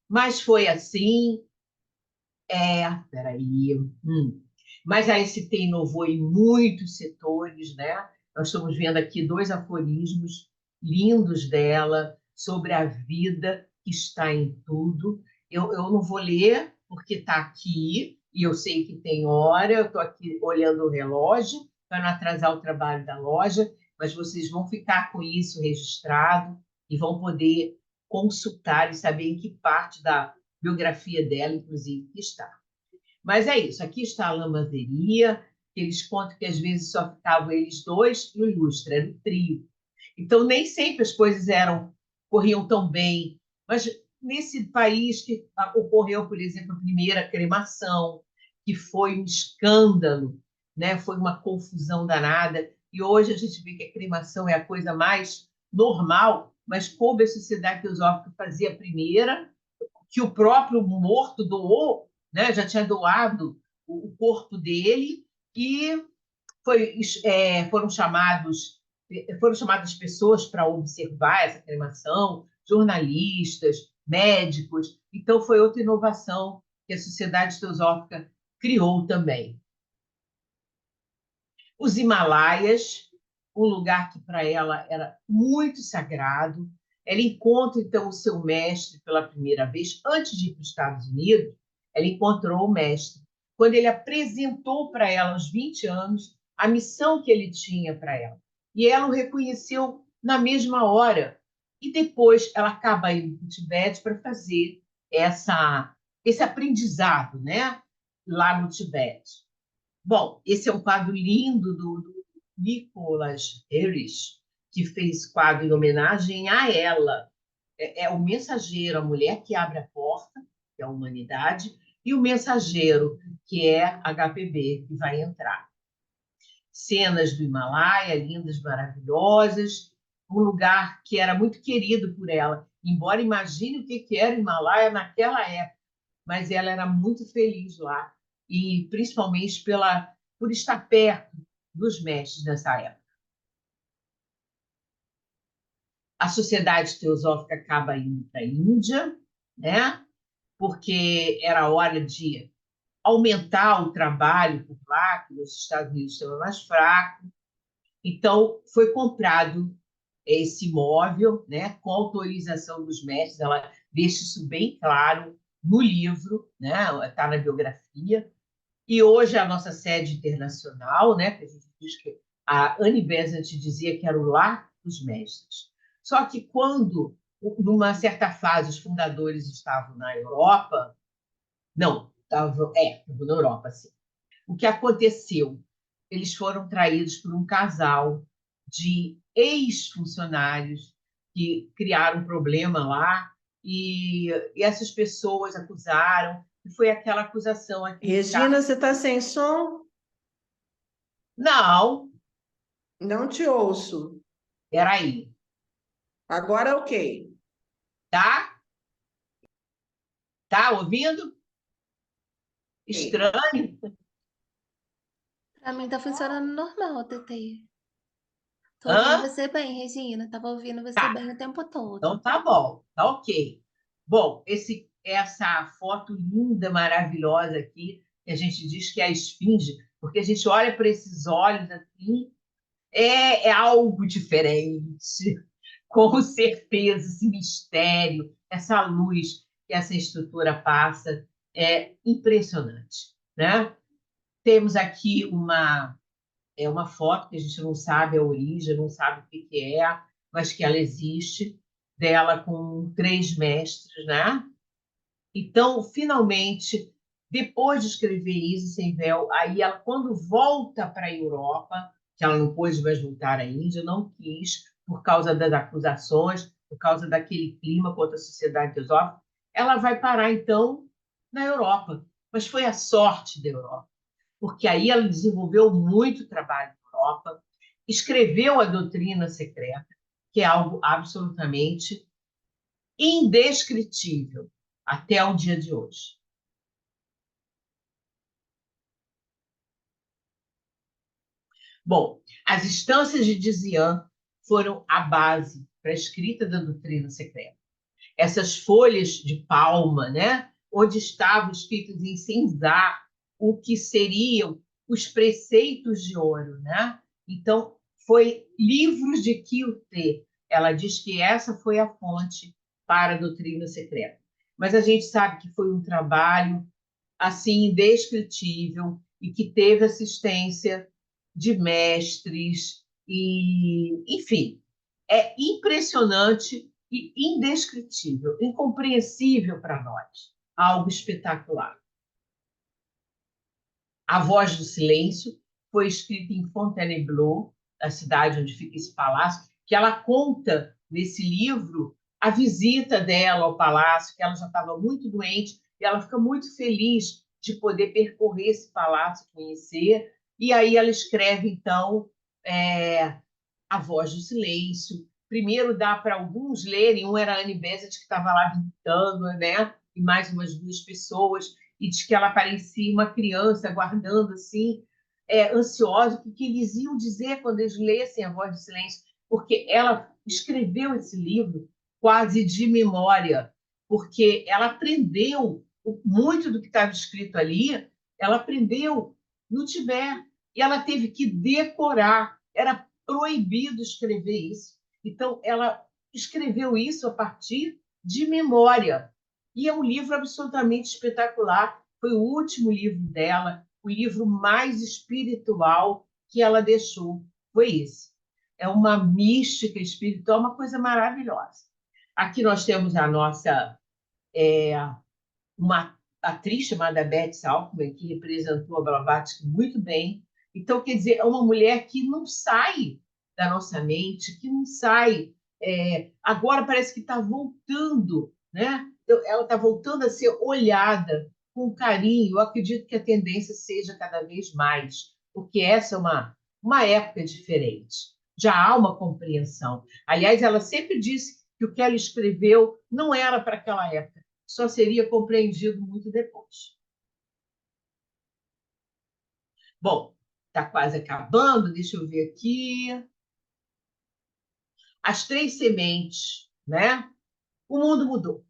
Mas foi assim, peraí. Mas a ST inovou em muitos setores, né? Nós estamos vendo aqui 2 aforismos lindos dela sobre a vida que está em tudo. Eu não vou ler, porque está aqui, e eu sei que tem hora, eu estou aqui olhando o relógio para não atrasar o trabalho da loja, mas vocês vão ficar com isso registrado e vão poder consultar e saber em que parte da biografia dela, inclusive, que está. Mas é isso, aqui está a lavanderia, eles contam que às vezes só ficavam eles 2 e o ilustre, era o trio. Então, nem sempre as coisas corriam tão bem. Mas nesse país que ocorreu, por exemplo, a primeira cremação, que foi um escândalo, né? Foi uma confusão danada. E hoje a gente vê que a cremação é a coisa mais normal, mas coube a Sociedade Teosófica fazer a primeira, que o próprio morto doou, né? Já tinha doado o corpo dele, e foram chamadas pessoas para observar essa cremação, jornalistas, médicos. Então, foi outra inovação que a Sociedade Teosófica criou também. Os Himalaias, um lugar que para ela era muito sagrado. Ela encontra, então, o seu mestre pela primeira vez. Antes de ir para os Estados Unidos, ela encontrou o mestre. Quando ele apresentou para ela, aos 20 anos, a missão que ele tinha para ela. E ela o reconheceu na mesma hora. E depois ela acaba indo para o Tibete para fazer esse aprendizado, né? Lá no Tibete. Bom, esse é um quadro lindo do Nicholas Harris, que fez quadro em homenagem a ela. É o mensageiro, a mulher que abre a porta, que é a humanidade, e o mensageiro, que é HPB, que vai entrar. Cenas do Himalaia, lindas, maravilhosas, um lugar que era muito querido por ela, embora imagine o que era o Himalaia naquela época, mas ela era muito feliz lá, e principalmente por estar perto dos mestres nessa época. A Sociedade Teosófica acaba indo para a Índia, né? Porque era hora de aumentar o trabalho por lá, que nos Estados Unidos estava mais fraco. Então, foi comprado esse imóvel, né, com autorização dos mestres. Ela deixa isso bem claro no livro, né? Está na biografia. E hoje é a nossa sede internacional, né? Que a gente diz que a Annie Besant dizia que era o lar dos mestres. Só que quando, numa certa fase, os fundadores estavam na Europa, não, estavam na Europa, sim. O que aconteceu? Eles foram traídos por um casal de ex-funcionários que criaram um problema lá, e essas pessoas acusaram, e foi aquela acusação aqui. Regina, você está sem som? Não, Não te ouço. peraí, Agora, ok. tá? Tá ouvindo? Estranho? Pra mim tá funcionando normal, TT. Tô ouvindo Hã? você bem, Regina. Tava ouvindo você Tá, bem o tempo então todo. tá bom, tá ok. Bom, essa foto linda, maravilhosa aqui, que a gente diz que é a esfinge, porque a gente olha para esses olhos assim, é algo diferente, com certeza, esse mistério, essa luz que essa estrutura passa, é impressionante, né? Temos aqui uma foto que a gente não sabe a origem, não sabe o que é, mas que ela existe, dela com 3 mestres, né? Então, finalmente, depois de escrever Isis sem véu, aí ela, quando volta para a Europa, que ela não pôde mais voltar à Índia, não quis, por causa das acusações, por causa daquele clima contra a sociedade teosófica, ela vai parar, então, na Europa. Mas foi a sorte da Europa, porque aí ela desenvolveu muito trabalho na Europa, escreveu a doutrina secreta, que é algo absolutamente indescritível até o dia de hoje. Bom, as instâncias de Dzian foram a base para a escrita da doutrina secreta. Essas folhas de palma, né, onde estavam escritos em cinzar o que seriam os preceitos de ouro, né? Então, foi livros de Kyuté. Ela diz que essa foi a fonte para a doutrina secreta. Mas a gente sabe que foi um trabalho assim indescritível e que teve assistência de mestres e, enfim, é impressionante e indescritível, incompreensível para nós, algo espetacular. A Voz do Silêncio foi escrita em Fontainebleau, a cidade onde fica esse palácio, que ela conta nesse livro a visita dela ao palácio, que ela já estava muito doente, e ela fica muito feliz de poder percorrer esse palácio, conhecer, e aí ela escreve, então, A Voz do Silêncio. Primeiro dá para alguns lerem, um era a Anne Besant, que estava lá visitando, né? E mais umas 2 pessoas, e diz que ela parecia uma criança aguardando, assim, ansiosa, o que eles iam dizer quando eles lessem A Voz do Silêncio, porque ela escreveu esse livro quase de memória, porque ela aprendeu muito do que estava escrito ali, ela aprendeu no Tibete, e ela teve que decorar, era proibido escrever isso. Então, ela escreveu isso a partir de memória. E é um livro absolutamente espetacular. Foi o último livro dela, o livro mais espiritual que ela deixou. Foi esse. É uma mística espiritual, uma coisa maravilhosa. Aqui nós temos a nossa uma atriz chamada Beth Salkman, que representou a Blavatsky muito bem. Então, quer dizer, é uma mulher que não sai da nossa mente, que não sai. Agora parece que está voltando, né? Ela está voltando a ser olhada com carinho. Eu acredito que a tendência seja cada vez mais, porque essa é uma época diferente. Já há uma compreensão. Aliás, ela sempre disse que o que ela escreveu não era para aquela época, só seria compreendido muito depois. Bom, está quase acabando, deixa eu ver aqui. As 3 sementes, né? O mundo mudou.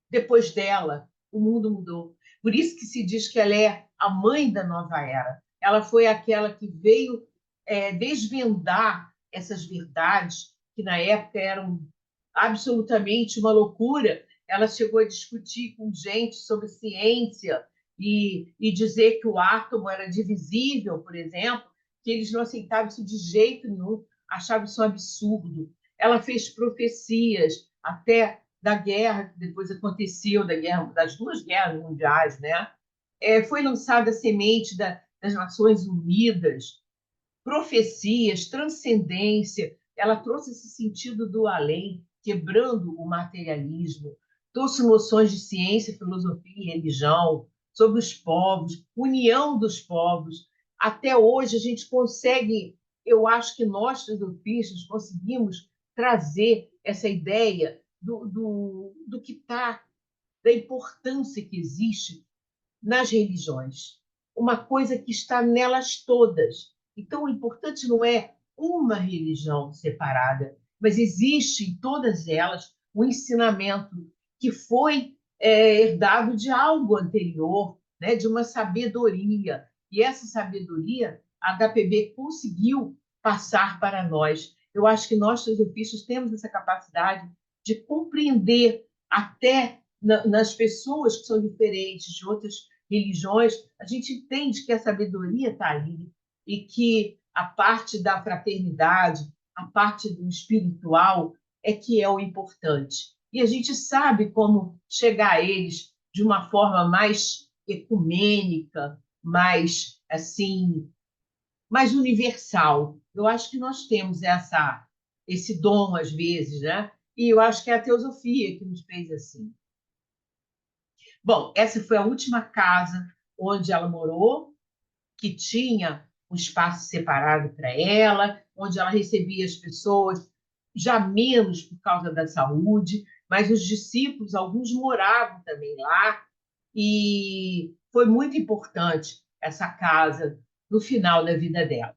Depois dela, o mundo mudou. Por isso que se diz que ela é a mãe da nova era. Ela foi aquela que veio desvendar essas verdades que na época eram absolutamente uma loucura. Ela chegou a discutir com gente sobre ciência e dizer que o átomo era divisível, por exemplo, que eles não aceitavam isso de jeito nenhum, achavam isso um absurdo. Ela fez profecias até da guerra que depois aconteceu, das 2 guerras mundiais, né? Foi lançada a semente das Nações Unidas, profecias, transcendência. Ela trouxe esse sentido do além, quebrando o materialismo, trouxe noções de ciência, filosofia e religião, sobre os povos, união dos povos. Até hoje a gente consegue, eu acho que nós, filosofistas, conseguimos trazer essa ideia do que está, da importância que existe nas religiões, uma coisa que está nelas todas. Então, o importante não é uma religião separada, mas existe em todas elas um ensinamento que foi herdado de algo anterior, né, de uma sabedoria. E essa sabedoria a HPB conseguiu passar para nós. Eu acho que nós, filosofistas, temos essa capacidade de compreender até nas pessoas que são diferentes de outras religiões, a gente entende que a sabedoria está ali e que a parte da fraternidade, a parte do espiritual é que é o importante. E a gente sabe como chegar a eles de uma forma mais ecumênica, mais assim, mais universal. Eu acho que nós temos esse dom, às vezes, né? E eu acho que é a teosofia que nos fez assim. Bom, essa foi a última casa onde ela morou, que tinha um espaço separado para ela, onde ela recebia as pessoas, já menos por causa da saúde, mas os discípulos, alguns moravam também lá, e foi muito importante essa casa no final da vida dela.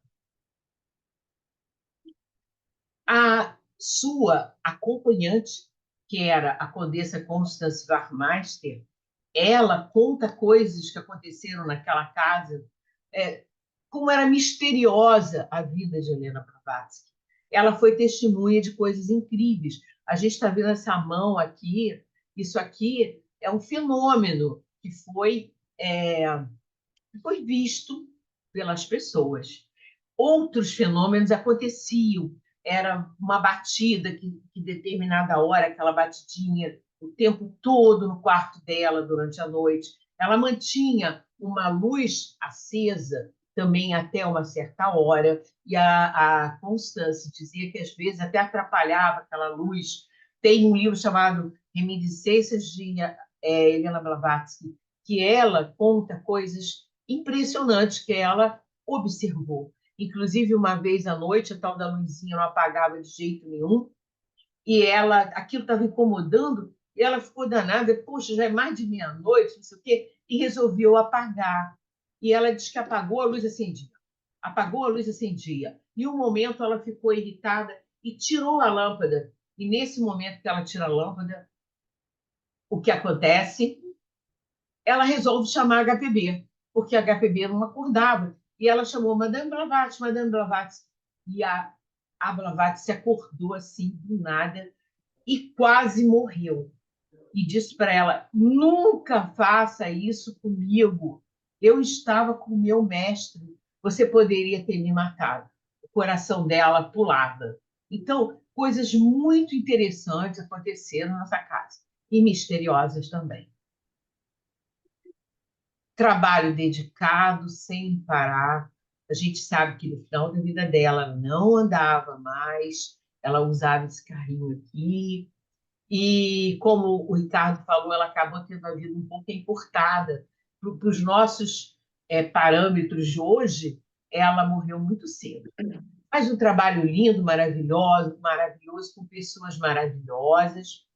A sua acompanhante, que era a Condessa Constance Warmeister, ela conta coisas que aconteceram naquela casa, como era misteriosa a vida de Helena Blavatsky. Ela foi testemunha de coisas incríveis. A gente está vendo essa mão aqui, isso aqui é um fenômeno que foi visto pelas pessoas. Outros fenômenos aconteciam. Era uma batida que determinada hora, aquela batidinha, o tempo todo no quarto dela durante a noite. Ela mantinha uma luz acesa também até uma certa hora, e a Constance dizia que às vezes até atrapalhava aquela luz. Tem um livro chamado Reminiscências de Helena Blavatsky, que ela conta coisas impressionantes que ela observou. Inclusive, uma vez à noite, a tal da luzinha não apagava de jeito nenhum, e aquilo estava incomodando, e ela ficou danada, poxa, já é mais de meia-noite, não sei o quê, e resolveu apagar. E ela disse que apagou, a luz acendia. Apagou, a luz acendia. E um momento ela ficou irritada e tirou a lâmpada. E nesse momento que ela tira a lâmpada, o que acontece? Ela resolve chamar a HPB, porque a HPB não acordava. E ela chamou Madame Blavatsky, Madame Blavatsky. E a Blavatsky acordou assim, do nada, e quase morreu. E disse para ela: nunca faça isso comigo. Eu estava com o meu mestre. Você poderia ter me matado. O coração dela pulava. Então, coisas muito interessantes aconteceram nessa casa. E misteriosas também. Trabalho dedicado, sem parar. A gente sabe que no final da vida dela não andava mais, ela usava esse carrinho aqui. E, como o Ricardo falou, ela acabou tendo a vida um pouco encurtada. Para os nossos parâmetros de hoje, ela morreu muito cedo. Mas um trabalho lindo, maravilhoso, maravilhoso, com pessoas maravilhosas.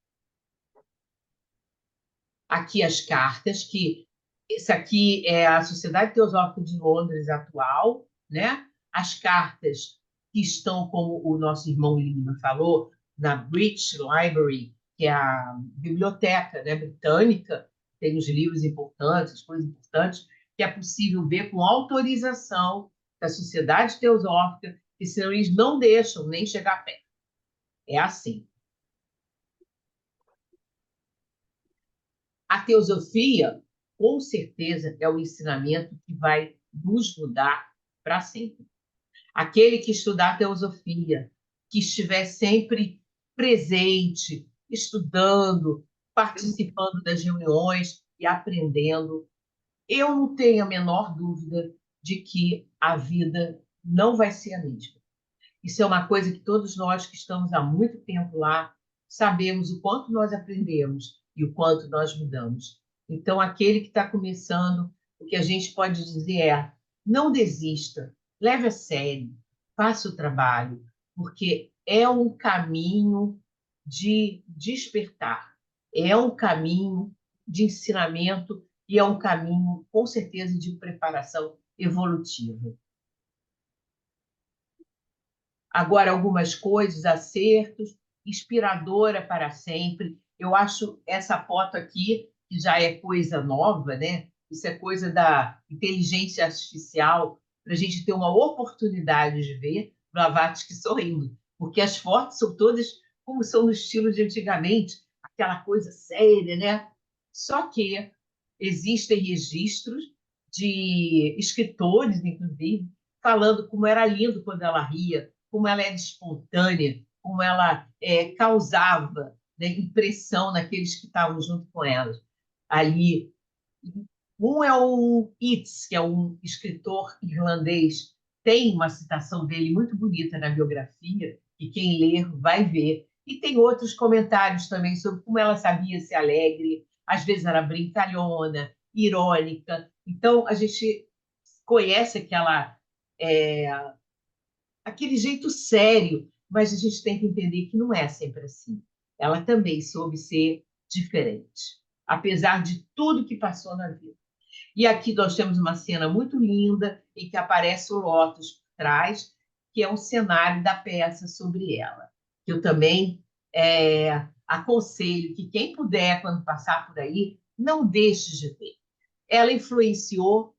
Aqui as cartas, que isso aqui é a Sociedade Teosófica de Londres atual, né? As cartas que estão, como o nosso irmão Lima falou, na British Library, que é a biblioteca, né, britânica, tem os livros importantes, as coisas importantes, que é possível ver com autorização da Sociedade Teosófica, que senão eles não deixam nem chegar perto. É assim. A teosofia, com certeza, é o ensinamento que vai nos mudar para sempre. Aquele que estudar teosofia, que estiver sempre presente, estudando, participando das reuniões e aprendendo, eu não tenho a menor dúvida de que a vida não vai ser a mesma. Isso é uma coisa que todos nós que estamos há muito tempo lá sabemos o quanto nós aprendemos e o quanto nós mudamos. Então, aquele que está começando, o que a gente pode dizer é: não desista, leve a sério, faça o trabalho, porque é um caminho de despertar, é um caminho de ensinamento e é um caminho, com certeza, de preparação evolutiva. Agora, algumas coisas, acertos, inspiradora para sempre. Eu acho essa foto aqui, que já é coisa nova, né? Isso é coisa da inteligência artificial, para a gente ter uma oportunidade de ver Blavatsky sorrindo, porque as fotos são todas como são no estilo de antigamente, aquela coisa séria, né? Só que existem registros de escritores, inclusive, falando como era lindo quando ela ria, como ela era espontânea, como ela causava, né, impressão naqueles que estavam junto com ela. Ali, um é o Yeats, que é um escritor irlandês, tem uma citação dele muito bonita na biografia, que quem ler vai ver. E tem outros comentários também sobre como ela sabia ser alegre, às vezes era brincalhona, irônica. Então, a gente conhece aquele jeito sério, mas a gente tem que entender que não é sempre assim. Ela também soube ser diferente, apesar de tudo que passou na vida. E aqui nós temos uma cena muito linda em que aparece o Lotus por trás, que é um cenário da peça sobre ela. Que eu também aconselho que quem puder, quando passar por aí, não deixe de ver. Ela influenciou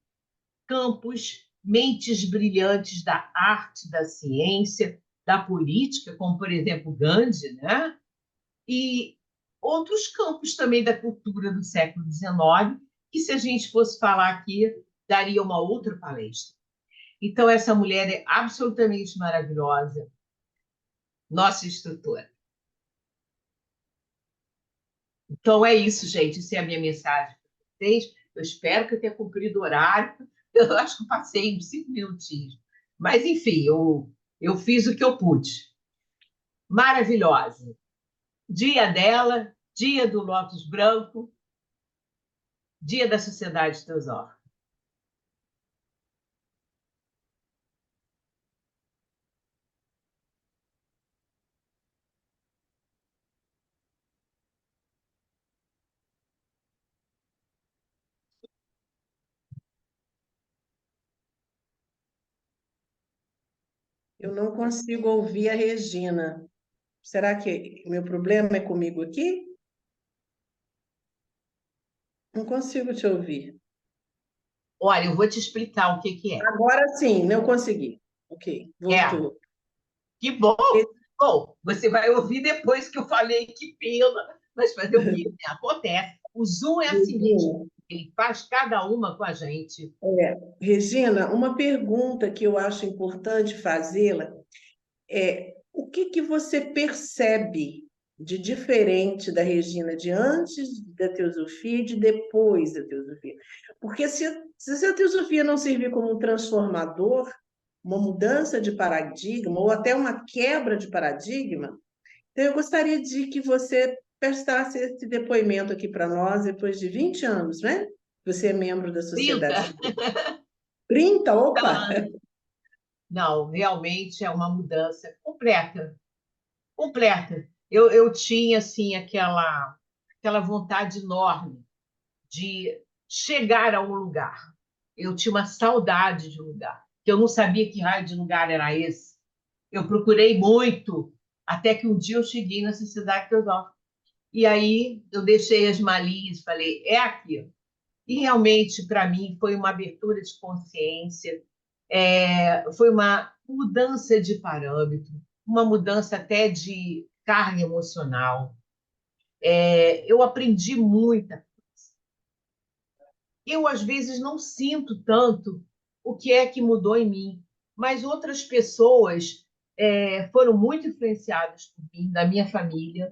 campos, mentes brilhantes da arte, da ciência, da política, como, por exemplo, Gandhi, né? E outros campos também da cultura do século XIX, que, se a gente fosse falar aqui, daria uma outra palestra. Então, essa mulher é absolutamente maravilhosa, nossa instrutora. Então, é isso, gente. Essa é a minha mensagem para vocês. Eu espero que eu tenha cumprido o horário. Eu acho que eu passei uns 5 minutinhos. Mas, enfim, eu fiz o que eu pude. Maravilhosa. Dia dela, dia do Lótus Branco, dia da Sociedade Teosófica. Eu não consigo ouvir a Regina. Será que o meu problema é comigo aqui? Não consigo te ouvir. Olha, eu vou te explicar o que é. Agora sim, não consegui. Ok, voltou. Que bom! Bom, você vai ouvir depois que eu falei, que pena, mas fazer o que acontece. O Zoom é assim mesmo, ele faz cada uma com a gente. Regina, uma pergunta que eu acho importante fazê-la é o que você percebe de diferente da Regina de antes da teosofia e de depois da teosofia? Porque se a teosofia não servir como um transformador, uma mudança de paradigma ou até uma quebra de paradigma, então eu gostaria de que você prestasse esse depoimento aqui para nós depois de 20 anos, né? Você é membro da Sociedade 30? Espírita. 30? Opa! Não, realmente é uma mudança completa, completa. Eu tinha assim aquela vontade enorme de chegar a um lugar. Eu tinha uma saudade de um lugar, que eu não sabia que raio de lugar era esse. Eu procurei muito, até que um dia eu cheguei na Sociedade Teosófica. E aí eu deixei as malinhas, falei, é aqui. E realmente, para mim, foi uma abertura de consciência, foi uma mudança de parâmetro, uma mudança até de carga emocional. Eu aprendi muita coisa. Eu, às vezes, não sinto tanto o que é que mudou em mim, mas outras pessoas foram muito influenciadas por mim, da minha família,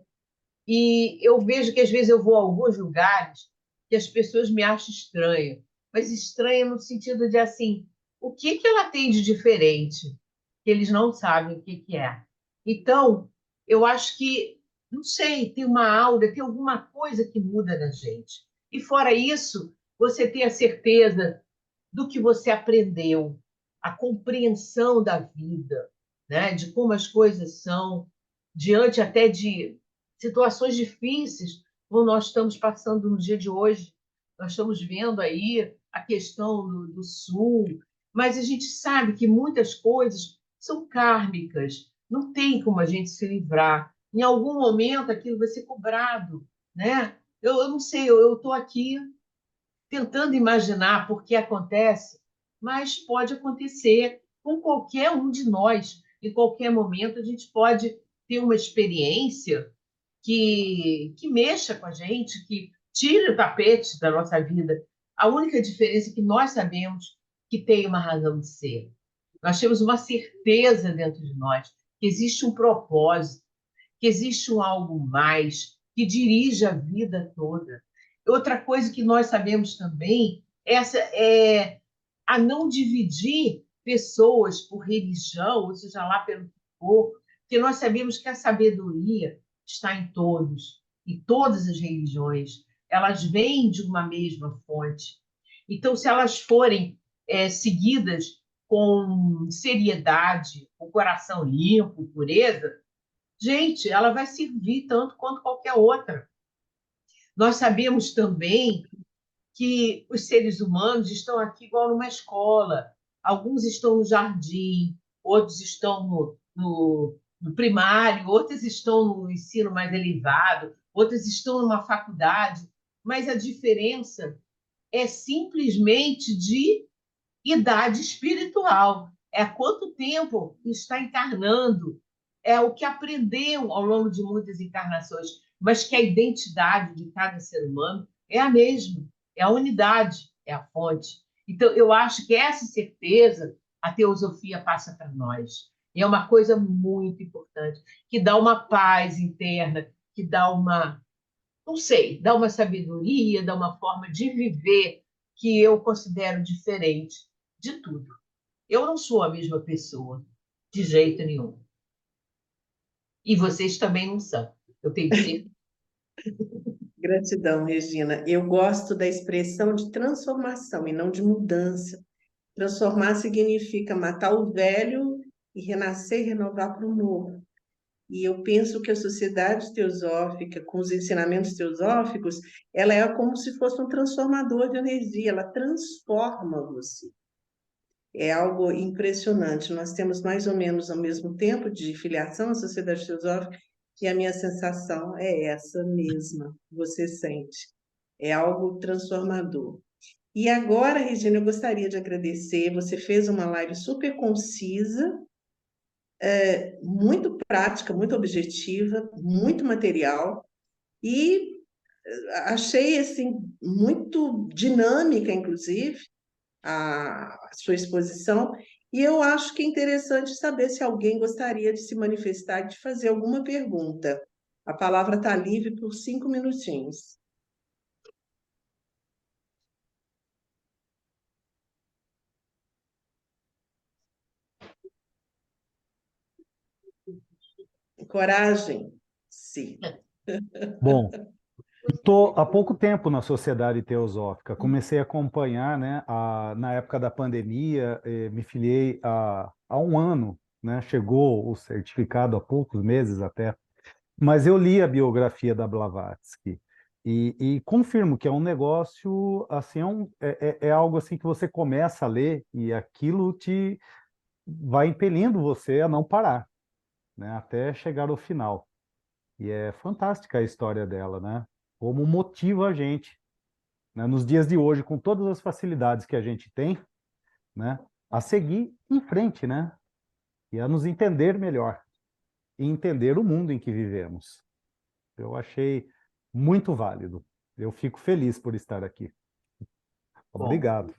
e eu vejo que, às vezes, eu vou a alguns lugares que as pessoas me acham estranha, mas estranha no sentido de, assim, o que ela tem de diferente que eles não sabem o que é. Então, eu acho que, não sei, tem uma aura, tem alguma coisa que muda na gente. E, fora isso, você tem a certeza do que você aprendeu, a compreensão da vida, né? De como as coisas são, diante até de situações difíceis, como nós estamos passando no dia de hoje. Nós estamos vendo aí a questão do Sul, mas a gente sabe que muitas coisas são kármicas, não tem como a gente se livrar. Em algum momento aquilo vai ser cobrado, né? Eu não sei, eu estou aqui tentando imaginar por que acontece, mas pode acontecer com qualquer um de nós. Em qualquer momento, a gente pode ter uma experiência que mexa com a gente, que tire o tapete da nossa vida. A única diferença é que nós sabemos que tem uma razão de ser. Nós temos uma certeza dentro de nós que existe um propósito, que existe um algo mais que dirige a vida toda. Outra coisa que nós sabemos também essa é a não dividir pessoas por religião, ou seja lá pelo que for, Porque nós sabemos que a sabedoria está em todos, e todas as religiões, elas vêm de uma mesma fonte. Então, se elas forem seguidas com seriedade, com coração limpo, pureza, gente, ela vai servir tanto quanto qualquer outra. Nós sabemos também que os seres humanos estão aqui igual numa escola. Alguns estão no jardim, outros estão no primário, outros estão no ensino mais elevado, outros estão numa faculdade, mas a diferença é simplesmente de idade espiritual. É há quanto tempo está encarnando, é o que aprendeu ao longo de muitas encarnações, mas que a identidade de cada ser humano é a mesma, é a unidade, é a fonte. Então, eu acho que essa certeza a teosofia passa para nós. E é uma coisa muito importante, que dá uma paz interna, que dá uma, não sei, dá uma sabedoria, dá uma forma de viver que eu considero diferente de tudo. Eu não sou a mesma pessoa, de jeito nenhum. E vocês também não são. Eu tenho certeza. Gratidão, Regina. Eu gosto da expressão de transformação e não de mudança. Transformar significa matar o velho e renascer e renovar para o novo. E eu penso que a sociedade teosófica, com os ensinamentos teosóficos, ela é como se fosse um transformador de energia, ela transforma você. É algo impressionante. Nós temos mais ou menos ao mesmo tempo de filiação à Sociedade Teosófica e a minha sensação é essa mesma, você sente. É algo transformador. E agora, Regina, eu gostaria de agradecer. Você fez uma live super concisa, muito prática, muito objetiva, muito material e achei assim muito dinâmica, inclusive, a sua exposição. E eu acho que é interessante saber se alguém gostaria de se manifestar, de fazer alguma pergunta. A palavra está livre por 5 minutinhos. Coragem? Sim. Bom, estou há pouco tempo na Sociedade Teosófica. Comecei a acompanhar, né, na época da pandemia, me filiei há um ano, né, chegou o certificado há poucos meses até, mas eu li a biografia da Blavatsky e confirmo que é um negócio, assim, é algo assim que você começa a ler e aquilo te vai impelindo você a não parar, né, até chegar ao final. E é fantástica a história dela, né? Como motiva a gente, né? Nos dias de hoje, com todas as facilidades que a gente tem, né? A seguir em frente, né? E a nos entender melhor. E entender o mundo em que vivemos. Eu achei muito válido. Eu fico feliz por estar aqui. Obrigado.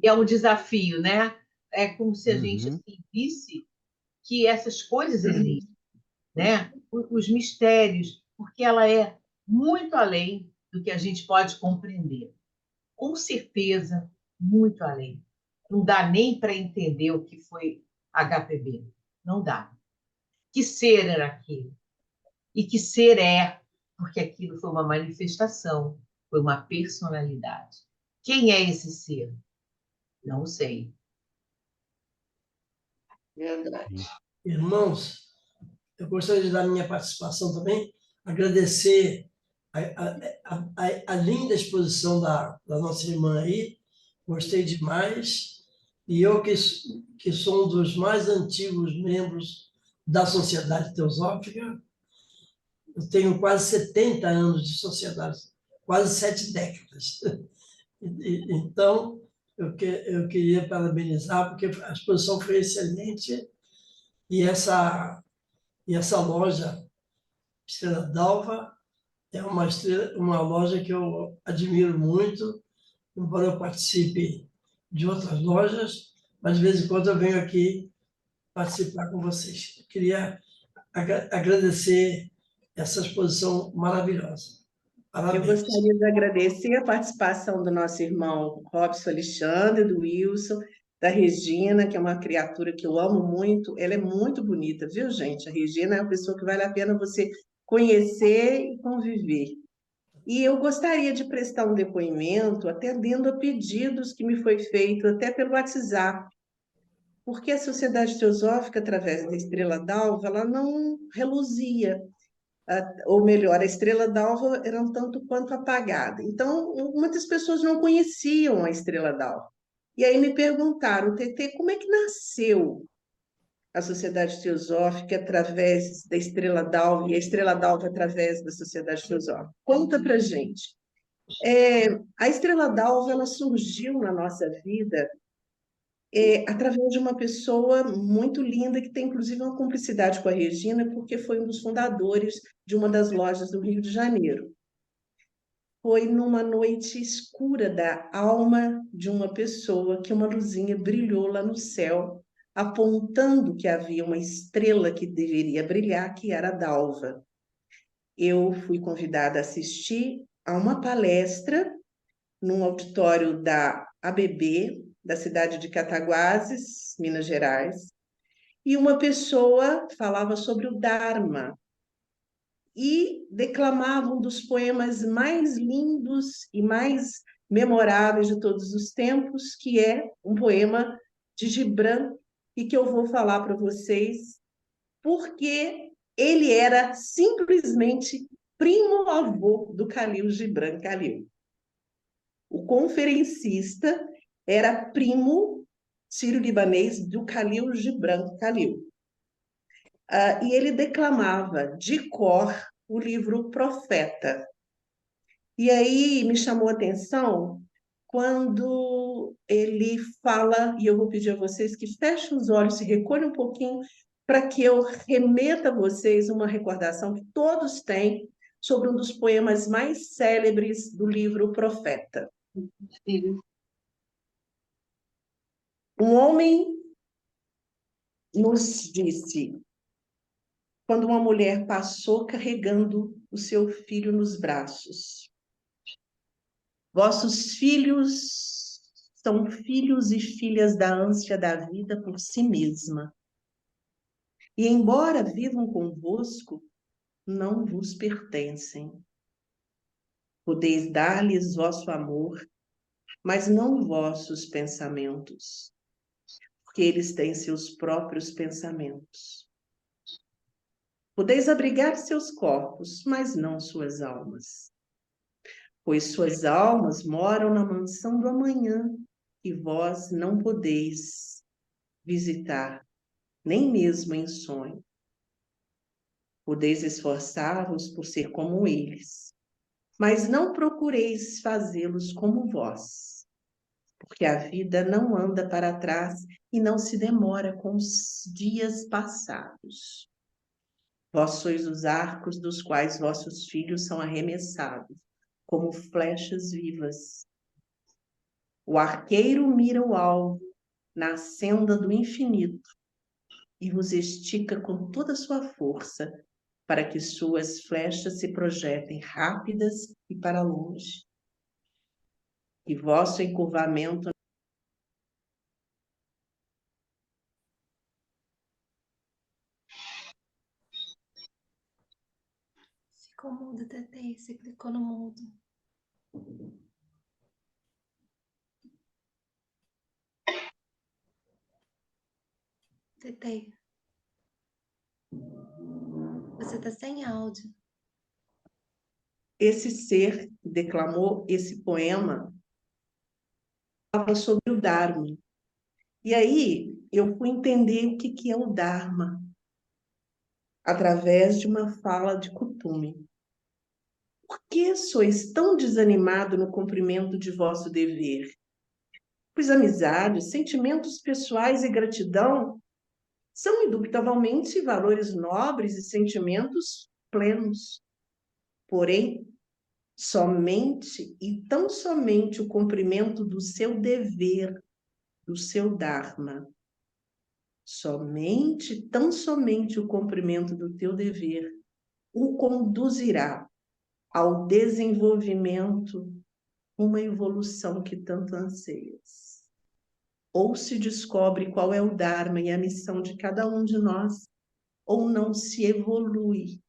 É um desafio, né? É como se a gente Uhum. assim, visse que essas coisas existem, né? Os mistérios, porque ela é muito além do que a gente pode compreender. Com certeza, muito além. Não dá nem para entender o que foi HPB. Não dá. Que ser era aquilo? E que ser é? Porque aquilo foi uma manifestação, foi uma personalidade. Quem é esse ser? Não sei. Verdade. Irmãos, eu gostaria de dar minha participação também, agradecer a linda exposição da nossa irmã aí, gostei demais, e eu que sou um dos mais antigos membros da Sociedade Teosófica, eu tenho quase 70 anos de sociedade, quase 7 décadas. Então, eu queria parabenizar, porque a exposição foi excelente, e essa loja Estrela d'Alva é uma loja que eu admiro muito, embora eu participe de outras lojas, mas de vez em quando eu venho aqui participar com vocês. Eu queria agradecer essa exposição maravilhosa. Eu Parabéns. gostaria de agradecer a participação do nosso irmão Robson Alexandre, do Wilson, da Regina, que é uma criatura que eu amo muito. Ela é muito bonita, viu, gente? A Regina é uma pessoa que vale a pena você conhecer e conviver. E eu gostaria de prestar um depoimento, atendendo a pedidos que me foi feito até pelo WhatsApp, porque a Sociedade Teosófica, através da Estrela d'Alva, ela não reluzia, ou melhor, a Estrela d'Alva era um tanto quanto apagada. Então, muitas pessoas não conheciam a Estrela d'Alva. E aí me perguntaram, TT, como é que nasceu a Sociedade Teosófica através da Estrela d'Alva e a Estrela d'Alva através da Sociedade Teosófica? Conta pra gente. A Estrela d'Alva, ela surgiu na nossa vida através de uma pessoa muito linda, que tem inclusive uma cumplicidade com a Regina, porque foi um dos fundadores de uma das lojas do Rio de Janeiro. Foi numa noite escura da alma de uma pessoa que uma luzinha brilhou lá no céu, apontando que havia uma estrela que deveria brilhar, que era a Dalva. Eu fui convidada a assistir a uma palestra num auditório da ABB, da cidade de Cataguases, Minas Gerais, e uma pessoa falava sobre o Dharma e declamava um dos poemas mais lindos e mais memoráveis de todos os tempos, que é um poema de Gibran, e que eu vou falar para vocês, porque ele era simplesmente primo avô do Khalil Gibran Khalil. O conferencista era primo sírio-libanês do Khalil Gibran Khalil. E ele declamava de cor o livro Profeta. E aí me chamou a atenção quando ele fala, e eu vou pedir a vocês que fechem os olhos, se recolham um pouquinho, para que eu remeta a vocês uma recordação que todos têm sobre um dos poemas mais célebres do livro Profeta. Um homem nos disse, quando uma mulher passou carregando o seu filho nos braços: vossos filhos são filhos e filhas da ânsia da vida por si mesma. E embora vivam convosco, não vos pertencem. Podeis dar-lhes vosso amor, mas não vossos pensamentos, porque eles têm seus próprios pensamentos. Podeis abrigar seus corpos, mas não suas almas, pois suas almas moram na mansão do amanhã, e vós não podeis visitar, nem mesmo em sonho. Podeis esforçar-vos por ser como eles, mas não procureis fazê-los como vós, porque a vida não anda para trás e não se demora com os dias passados. Vós sois os arcos dos quais vossos filhos são arremessados, como flechas vivas. O arqueiro mira o alvo na senda do infinito e vos estica com toda a sua força para que suas flechas se projetem rápidas e para longe. E vosso encurvamento Ficou mudo, TT. Você clicou no mudo. TT. Você tá sem áudio. esse ser que declamou esse poema falava sobre o Dharma. E aí eu fui entender o que é o Dharma através de uma fala de Kuthumi. Por que sois tão desanimado no cumprimento de vosso dever? Pois amizade, sentimentos pessoais e gratidão são indubitavelmente valores nobres e sentimentos plenos. Porém, somente e tão somente o cumprimento do seu dever, do seu Dharma, somente, tão somente o cumprimento do teu dever o conduzirá ao desenvolvimento, uma evolução que tanto anseias. ou se descobre qual é o Dharma e a missão de cada um de nós, ou não se evolui,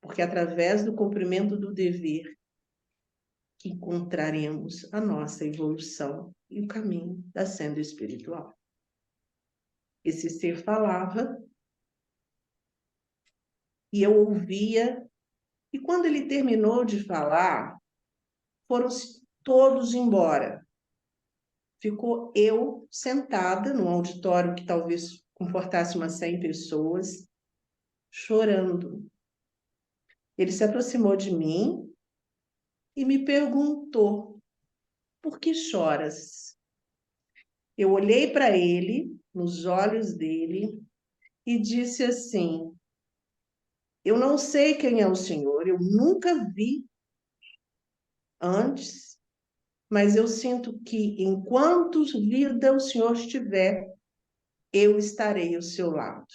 porque através do cumprimento do dever que encontraremos a nossa evolução e o caminho da senda espiritual. Esse ser falava e eu ouvia, e quando ele terminou de falar, foram todos embora. Ficou eu sentada num auditório que talvez comportasse umas 100 pessoas, chorando. Ele se aproximou de mim e me perguntou: por que choras? Eu olhei para ele, nos olhos dele, e disse assim: eu não sei quem é o Senhor, eu nunca vi antes, mas eu sinto que enquanto vida o Senhor estiver, eu estarei ao seu lado.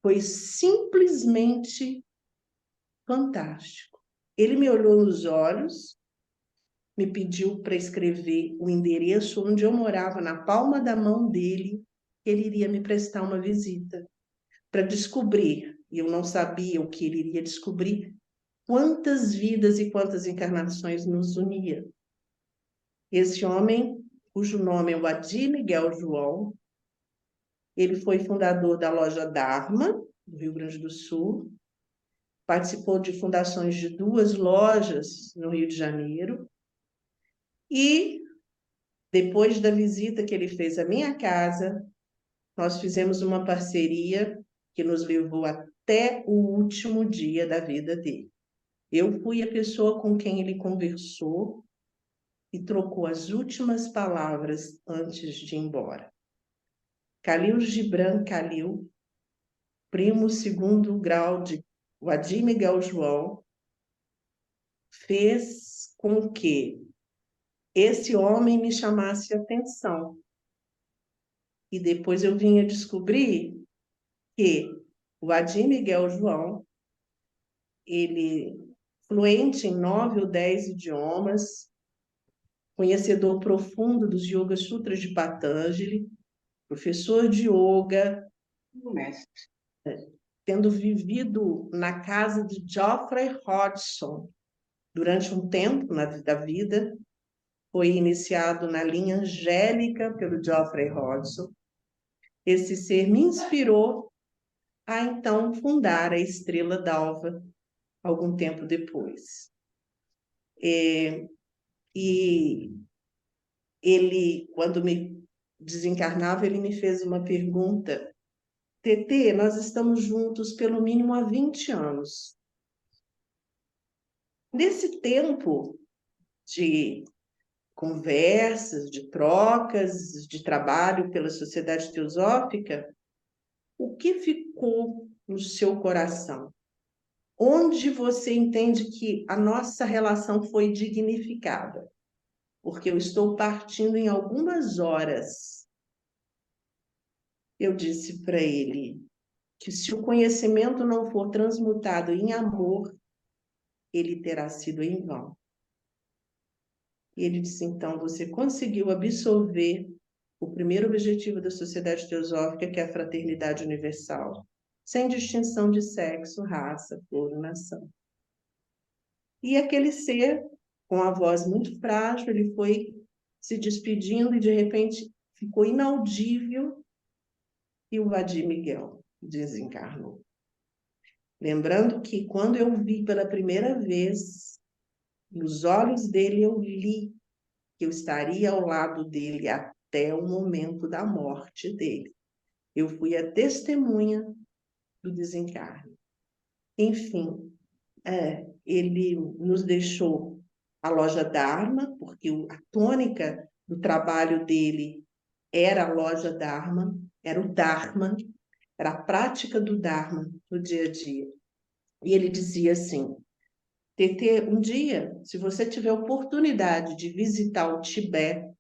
Foi simplesmente fantástico. Ele me olhou nos olhos, me pediu para escrever o endereço onde eu morava na palma da mão dele. Ele iria me prestar uma visita para descobrir, e eu não sabia o que ele iria descobrir, quantas vidas e quantas encarnações nos unia. Esse homem, cujo nome é o Adi Miguel João, ele foi fundador da loja Dharma, do Rio Grande do Sul, participou de fundações de 2 lojas no Rio de Janeiro, e depois da visita que ele fez à minha casa, nós fizemos uma parceria que nos levou até o último dia da vida dele. Eu fui a pessoa com quem ele conversou e trocou as últimas palavras antes de ir embora. Khalil Gibran Khalil, primo 2º grau de Adi Miguel João, fez com que esse homem me chamasse a atenção. E depois eu vim a descobrir que o Adi Miguel João, ele fluente em 9 ou 10 idiomas, conhecedor profundo dos Yoga Sutras de Patanjali, professor de yoga, tendo vivido na casa de Geoffrey Hodgson durante um tempo da vida, foi iniciado na linha angélica pelo Geoffrey Hodgson. Esse ser me inspirou a então fundar a Estrela d'Alva algum tempo depois. E ele, quando me desencarnava, ele me fez uma pergunta: Tetê, nós estamos juntos pelo mínimo há 20 anos. Nesse tempo de conversas, de trocas, de trabalho pela Sociedade Teosófica, o que ficou no seu coração? Onde você entende que a nossa relação foi dignificada? Porque eu estou partindo em algumas horas. Eu disse para ele que se o conhecimento não for transmutado em amor, ele terá sido em vão. E ele disse: então, você conseguiu absorver o primeiro objetivo da Sociedade Teosófica, que é a fraternidade universal, sem distinção de sexo, raça, cor ou nação. E aquele ser, com a voz muito frágil, ele foi se despedindo e, de repente, ficou inaudível, e o Adi Miguel desencarnou. Lembrando que, quando eu vi pela primeira vez, nos olhos dele eu li que eu estaria ao lado dele até o momento da morte dele. Eu fui a testemunha do desencarne. Enfim, ele nos deixou a loja Dharma, porque a tônica do trabalho dele era a loja Dharma, era o Dharma, era a prática do Dharma no dia a dia. E ele dizia assim: Tetê, um dia, se você tiver oportunidade de visitar o Tibete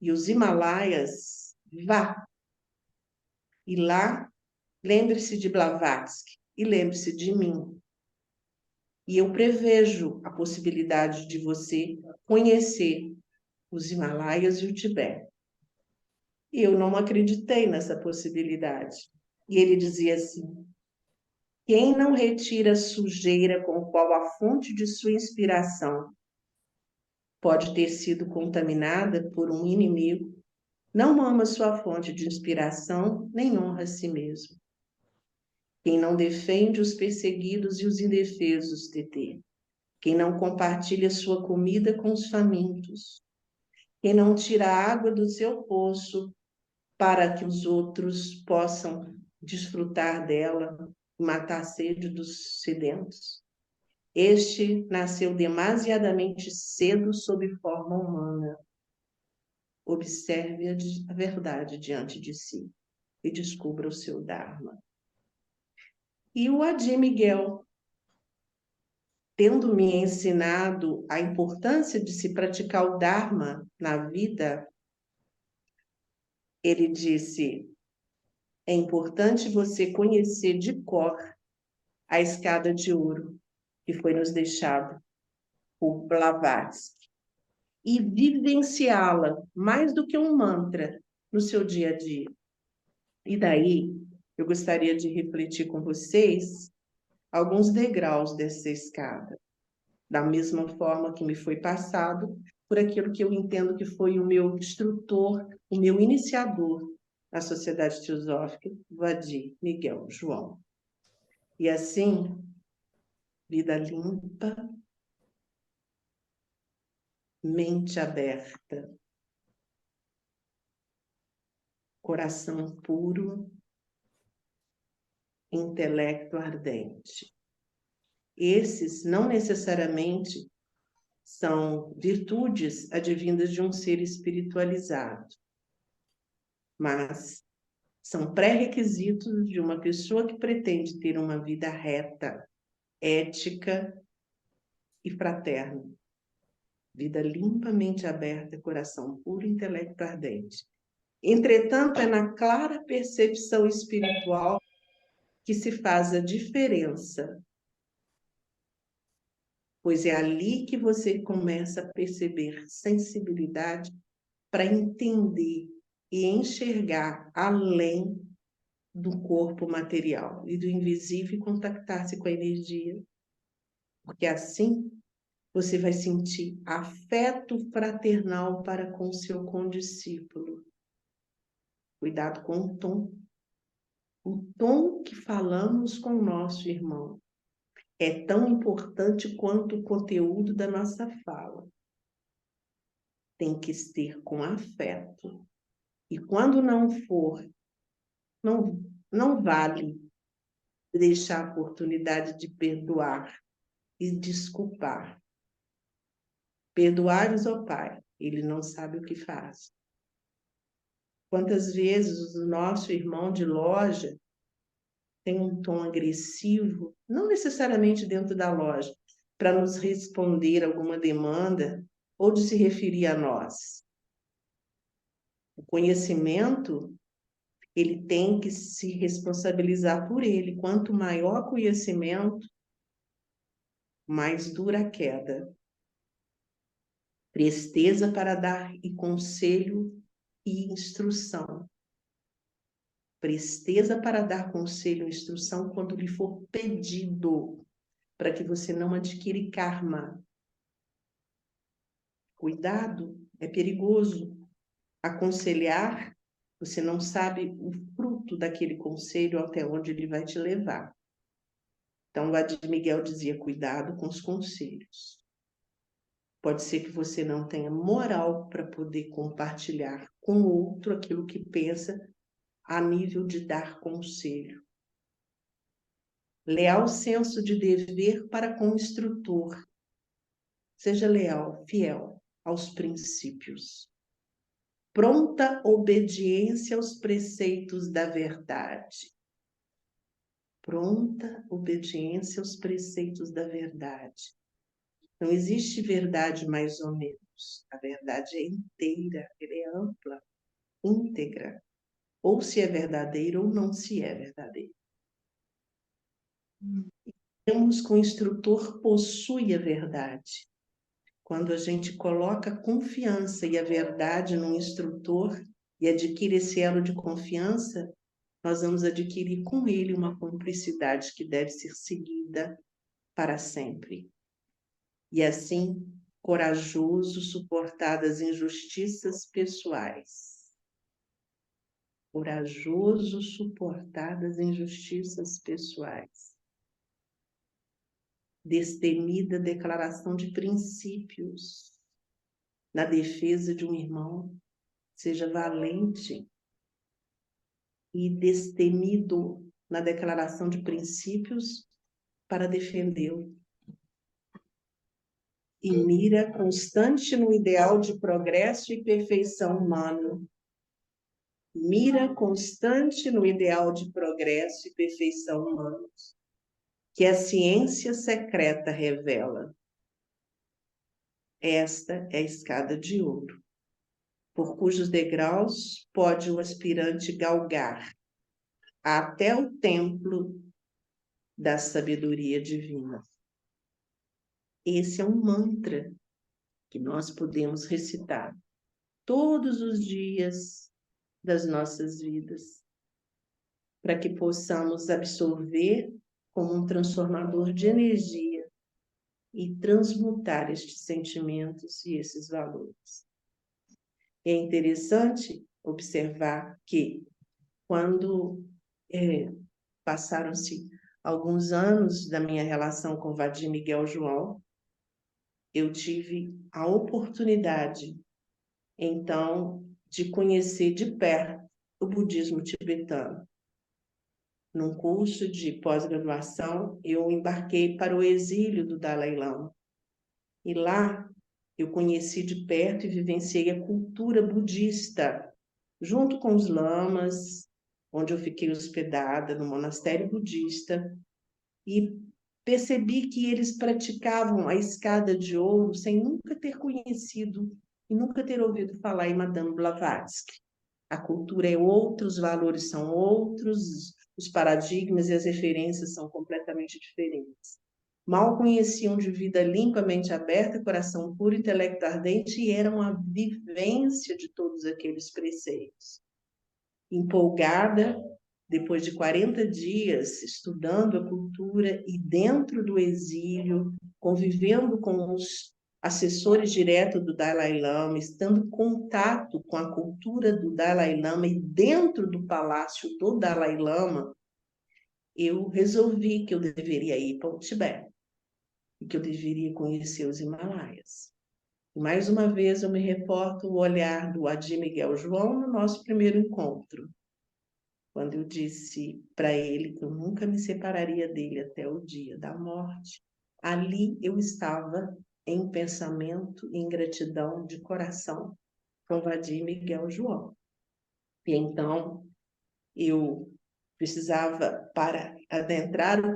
e os Himalaias, vá. E lá, lembre-se de Blavatsky e lembre-se de mim. E eu prevejo a possibilidade de você conhecer os Himalaias e o Tibete. E eu não acreditei nessa possibilidade. E ele dizia assim: quem não retira a sujeira com qual a fonte de sua inspiração pode ter sido contaminada por um inimigo, não ama sua fonte de inspiração, nem honra a si mesmo. Quem não defende os perseguidos e os indefesos, TT. Quem não compartilha sua comida com os famintos. Quem não tira a água do seu poço para que os outros possam desfrutar dela e matar a sede dos sedentos. Este nasceu demasiadamente cedo sob forma humana. Observe a verdade diante de si e descubra o seu Dharma. E o Adi Miguel, tendo me ensinado a importância de se praticar o Dharma na vida, ele disse: é importante você conhecer de cor a escada de ouro que foi nos deixada por Blavatsky e vivenciá-la mais do que um mantra no seu dia a dia. E daí, eu gostaria de refletir com vocês alguns degraus dessa escada, da mesma forma que me foi passado por aquilo que eu entendo que foi o meu instrutor, o meu iniciador na Sociedade Teosófica, o Adi Miguel João. E assim, vida limpa, mente aberta, coração puro, intelecto ardente. Esses não necessariamente são virtudes advindas de um ser espiritualizado, mas são pré-requisitos de uma pessoa que pretende ter uma vida reta, ética e fraterna. Vida limpa, mente aberta, coração puro, intelecto ardente. Entretanto, é na clara percepção espiritual que se faz a diferença, pois é ali que você começa a perceber sensibilidade para entender e enxergar além do corpo material e do invisível e contactar-se com a energia, porque assim você vai sentir afeto fraternal para com seu condiscípulo. Cuidado com o tom. O tom que falamos com o nosso irmão é tão importante quanto o conteúdo da nossa fala. Tem que ser com afeto. E quando não for, não vale deixar a oportunidade de perdoar e desculpar. Perdoar-os, ó Pai, ele não sabe o que faz. Quantas vezes o nosso irmão de loja tem um tom agressivo, não necessariamente dentro da loja, para nos responder alguma demanda ou de se referir a nós. O conhecimento, ele tem que se responsabilizar por ele. Quanto maior o conhecimento, mais dura a queda. Presteza para dar e conselho e instrução. Presteza para dar conselho e instrução quando lhe for pedido, para que você não adquire karma. Cuidado, é perigoso. Aconselhar, você não sabe o fruto daquele conselho até onde ele vai te levar. Então, o Adi Miguel dizia, cuidado com os conselhos. Pode ser que você não tenha moral para poder compartilhar com o outro aquilo que pensa a nível de dar conselho. Leal senso de dever para com o instrutor. Seja leal, fiel aos princípios. Pronta obediência aos preceitos da verdade. Pronta obediência aos preceitos da verdade. Não existe verdade mais ou menos. A verdade é inteira, ela é ampla, íntegra. Ou se é verdadeiro ou não se é verdadeiro. Temos que o instrutor possui a verdade. Quando a gente coloca confiança e a verdade no instrutor, e adquire esse elo de confiança, nós vamos adquirir com ele uma cumplicidade que deve ser seguida para sempre. E assim, corajoso suportar as injustiças pessoais. Corajoso suportar as injustiças pessoais. Destemida declaração de princípios na defesa de um irmão. Seja valente e destemido na declaração de princípios para defendê-lo. E mira constante no ideal de progresso e perfeição humano. Mira constante no ideal de progresso e perfeição humanos, que a ciência secreta revela. Esta é a escada de ouro, por cujos degraus pode o aspirante galgar até o templo da sabedoria divina. Esse é um mantra que nós podemos recitar todos os dias das nossas vidas, para que possamos absorver como um transformador de energia e transmutar estes sentimentos e esses valores. É interessante observar que, quando passaram-se alguns anos da minha relação com Vadim Miguel João, eu tive a oportunidade, então, de conhecer de perto o budismo tibetano. Num curso de pós-graduação, eu embarquei para o exílio do Dalai Lama. E lá eu conheci de perto e vivenciei a cultura budista, junto com os lamas, onde eu fiquei hospedada no monastério budista, e percebi que eles praticavam a escada de ouro sem nunca ter conhecido e nunca ter ouvido falar em Madame Blavatsky. A cultura é outra, os valores são outros, os paradigmas e as referências são completamente diferentes. Mal conheciam de vida limpa, mente aberta, coração puro, intelecto ardente, e eram a vivência de todos aqueles preceitos. Empolgada, depois de 40 dias estudando a cultura e dentro do exílio, convivendo com os assessores diretos do Dalai Lama, estando em contato com a cultura do Dalai Lama e dentro do palácio do Dalai Lama, eu resolvi que eu deveria ir para o Tibete e que eu deveria conhecer os Himalaias. E mais uma vez eu me reporto o olhar do Vadim Miguel João no nosso primeiro encontro, quando eu disse para ele que eu nunca me separaria dele até o dia da morte. Ali eu estava em pensamento e em gratidão de coração com Vadim Miguel João. E então eu precisava, para adentrar o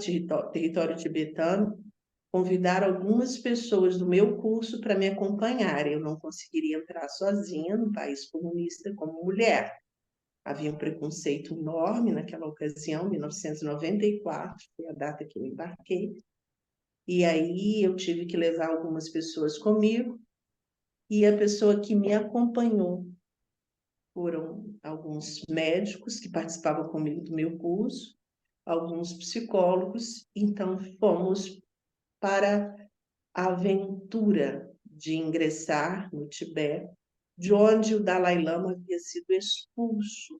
território tibetano, convidar algumas pessoas do meu curso para me acompanhar. Eu não conseguiria entrar sozinha no país comunista como mulher. Havia um preconceito enorme naquela ocasião, 1994, foi a data que eu embarquei. E aí eu tive que levar algumas pessoas comigo, e a pessoa que me acompanhou foram alguns médicos que participavam comigo do meu curso, alguns psicólogos. Então fomos para a aventura de ingressar no Tibete, de onde o Dalai Lama havia sido expulso.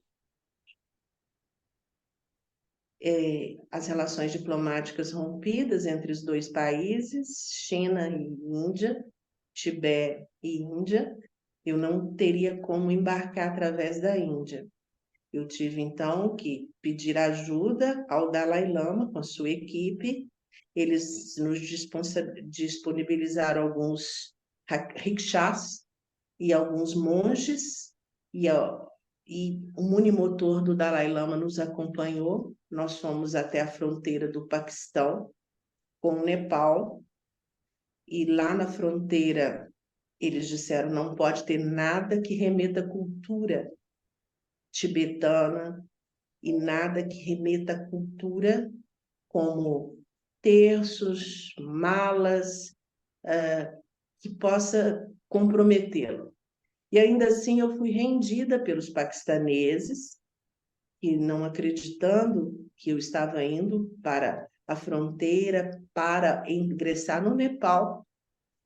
As relações diplomáticas rompidas entre os dois países, China e Índia, Tibete e Índia, eu não teria como embarcar através da Índia. Eu tive, então, que pedir ajuda ao Dalai Lama com a sua equipe. Eles nos disponibilizaram alguns rickshaws e alguns monges, e o munimotor do Dalai Lama nos acompanhou. Nós fomos até a fronteira do Paquistão com o Nepal, e lá na fronteira eles disseram: não pode ter nada que remeta à cultura tibetana e nada que remeta à cultura como terços, malas, que possa comprometê-lo. E ainda assim eu fui rendida pelos paquistaneses, que não acreditando que eu estava indo para a fronteira para ingressar no Nepal,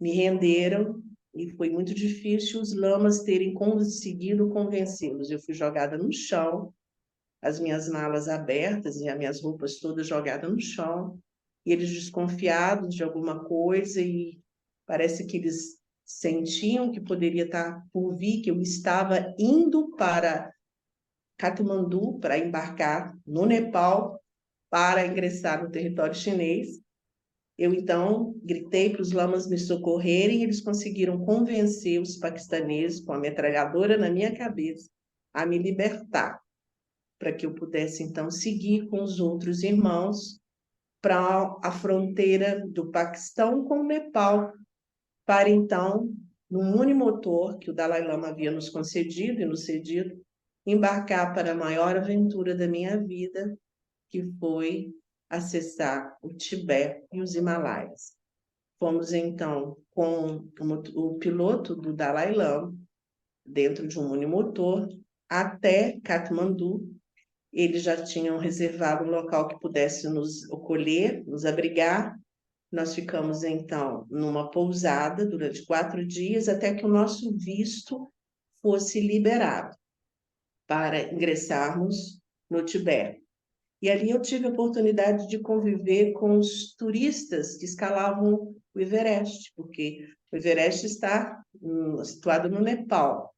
me renderam e foi muito difícil os lamas terem conseguido convencê-los. Eu fui jogada no chão, as minhas malas abertas e as minhas roupas todas jogadas no chão, e eles desconfiados de alguma coisa, e parece que eles sentiam que poderia estar por vir, que eu estava indo para Katmandu para embarcar no Nepal para ingressar no território chinês. Eu, então, gritei para os lamas me socorrerem, e eles conseguiram convencer os paquistaneses, com a metralhadora na minha cabeça, a me libertar, para que eu pudesse, então, seguir com os outros irmãos para a fronteira do Paquistão com o Nepal, para, então, num unimotor que o Dalai Lama havia nos concedido e nos cedido, embarcar para a maior aventura da minha vida, que foi acessar o Tibete e os Himalaias. Fomos, então, com o piloto do Dalai Lama, dentro de um unimotor, até Katmandu. Eles já tinham reservado um local que pudesse nos acolher, nos abrigar. Nós ficamos, então, numa pousada durante 4 dias, até que o nosso visto fosse liberado para ingressarmos no Tibete. E ali eu tive a oportunidade de conviver com os turistas que escalavam o Everest, porque o Everest está situado no Nepal.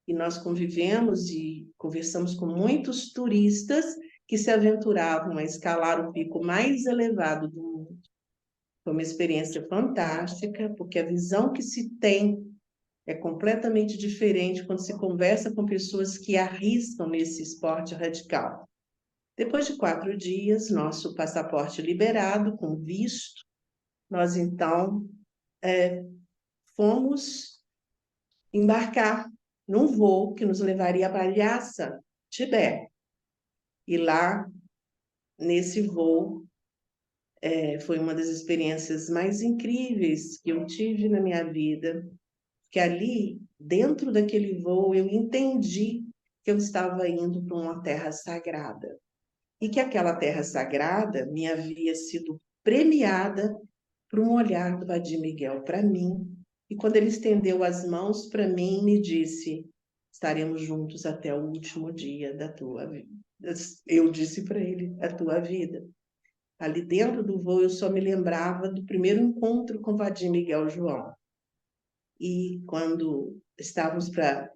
E nós convivemos e conversamos com muitos turistas que se aventuravam a escalar o pico mais elevado do mundo. Foi uma experiência fantástica, porque a visão que se tem é completamente diferente quando se conversa com pessoas que arriscam nesse esporte radical. Depois de 4 dias, nosso passaporte liberado, com visto, nós então fomos embarcar num voo que nos levaria para Lhasa, Tibete. E lá, nesse voo, foi uma das experiências mais incríveis que eu tive na minha vida, que ali, dentro daquele voo, eu entendi que eu estava indo para uma terra sagrada. E que aquela terra sagrada me havia sido premiada por um olhar do Vadim Miguel para mim. E quando ele estendeu as mãos para mim, me disse: estaremos juntos até o último dia da tua vida. Eu disse para ele: a tua vida. Ali dentro do voo, eu só me lembrava do primeiro encontro com Vadim Miguel João. E quando estávamos para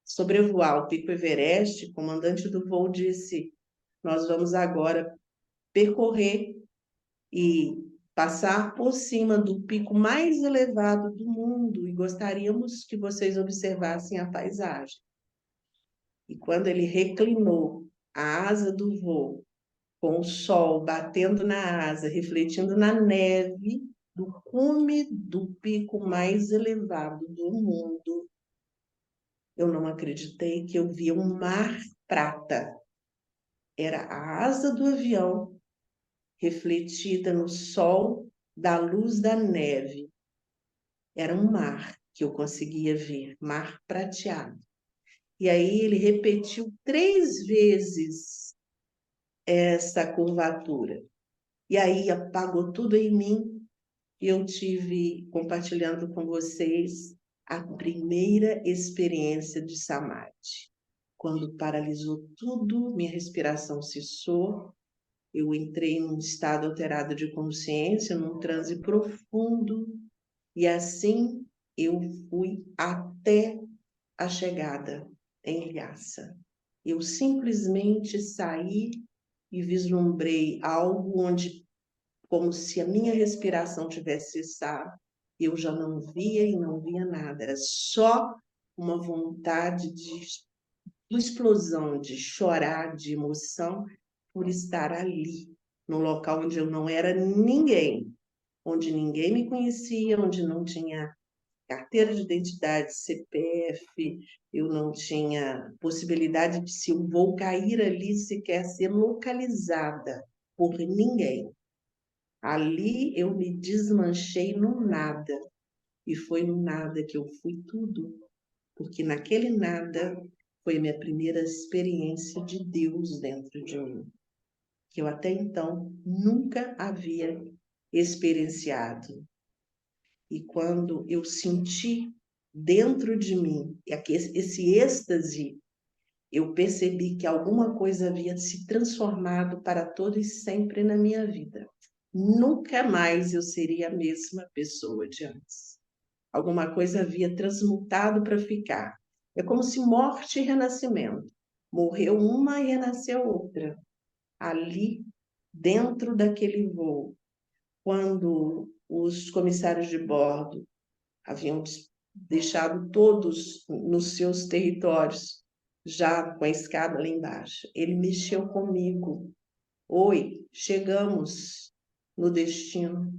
sobrevoar o Pico Everest, o comandante do voo disse: nós vamos agora percorrer e passar por cima do pico mais elevado do mundo, e gostaríamos que vocês observassem a paisagem. E quando ele reclinou a asa do voo, com o sol batendo na asa, refletindo na neve do cume do pico mais elevado do mundo, eu não acreditei que eu via um mar prata. Era a asa do avião refletida no sol da luz da neve. Era um mar que eu conseguia ver, mar prateado. E aí ele repetiu 3 vezes essa curvatura. E aí apagou tudo em mim, e eu tive, compartilhando com vocês, a primeira experiência de Samadhi. Quando paralisou tudo, minha respiração cessou, eu entrei num estado alterado de consciência, num transe profundo, e assim eu fui até a chegada em Lhasa. Eu simplesmente saí e vislumbrei algo onde, como se a minha respiração tivesse cessado, eu já não via e não via nada, era só uma vontade de explosão, de chorar, de emoção, por estar ali, num local onde eu não era ninguém, onde ninguém me conhecia, onde não tinha carteira de identidade, CPF, eu não tinha possibilidade de, se eu vou cair ali, sequer ser localizada por ninguém. Ali eu me desmanchei no nada, e foi no nada que eu fui tudo. porque naquele nada foi a minha primeira experiência de Deus dentro de mim, que eu até então nunca havia experienciado. E quando eu senti dentro de mim esse êxtase, eu percebi que alguma coisa havia se transformado para todo e sempre na minha vida. Nunca mais eu seria a mesma pessoa de antes. Alguma coisa havia transmutado para ficar. É como se morte e renascimento. Morreu uma e renasceu outra. Ali, dentro daquele voo, quando os comissários de bordo haviam deixado todos nos seus territórios, já com a escada lá embaixo, ele mexeu comigo. Oi, chegamos no destino.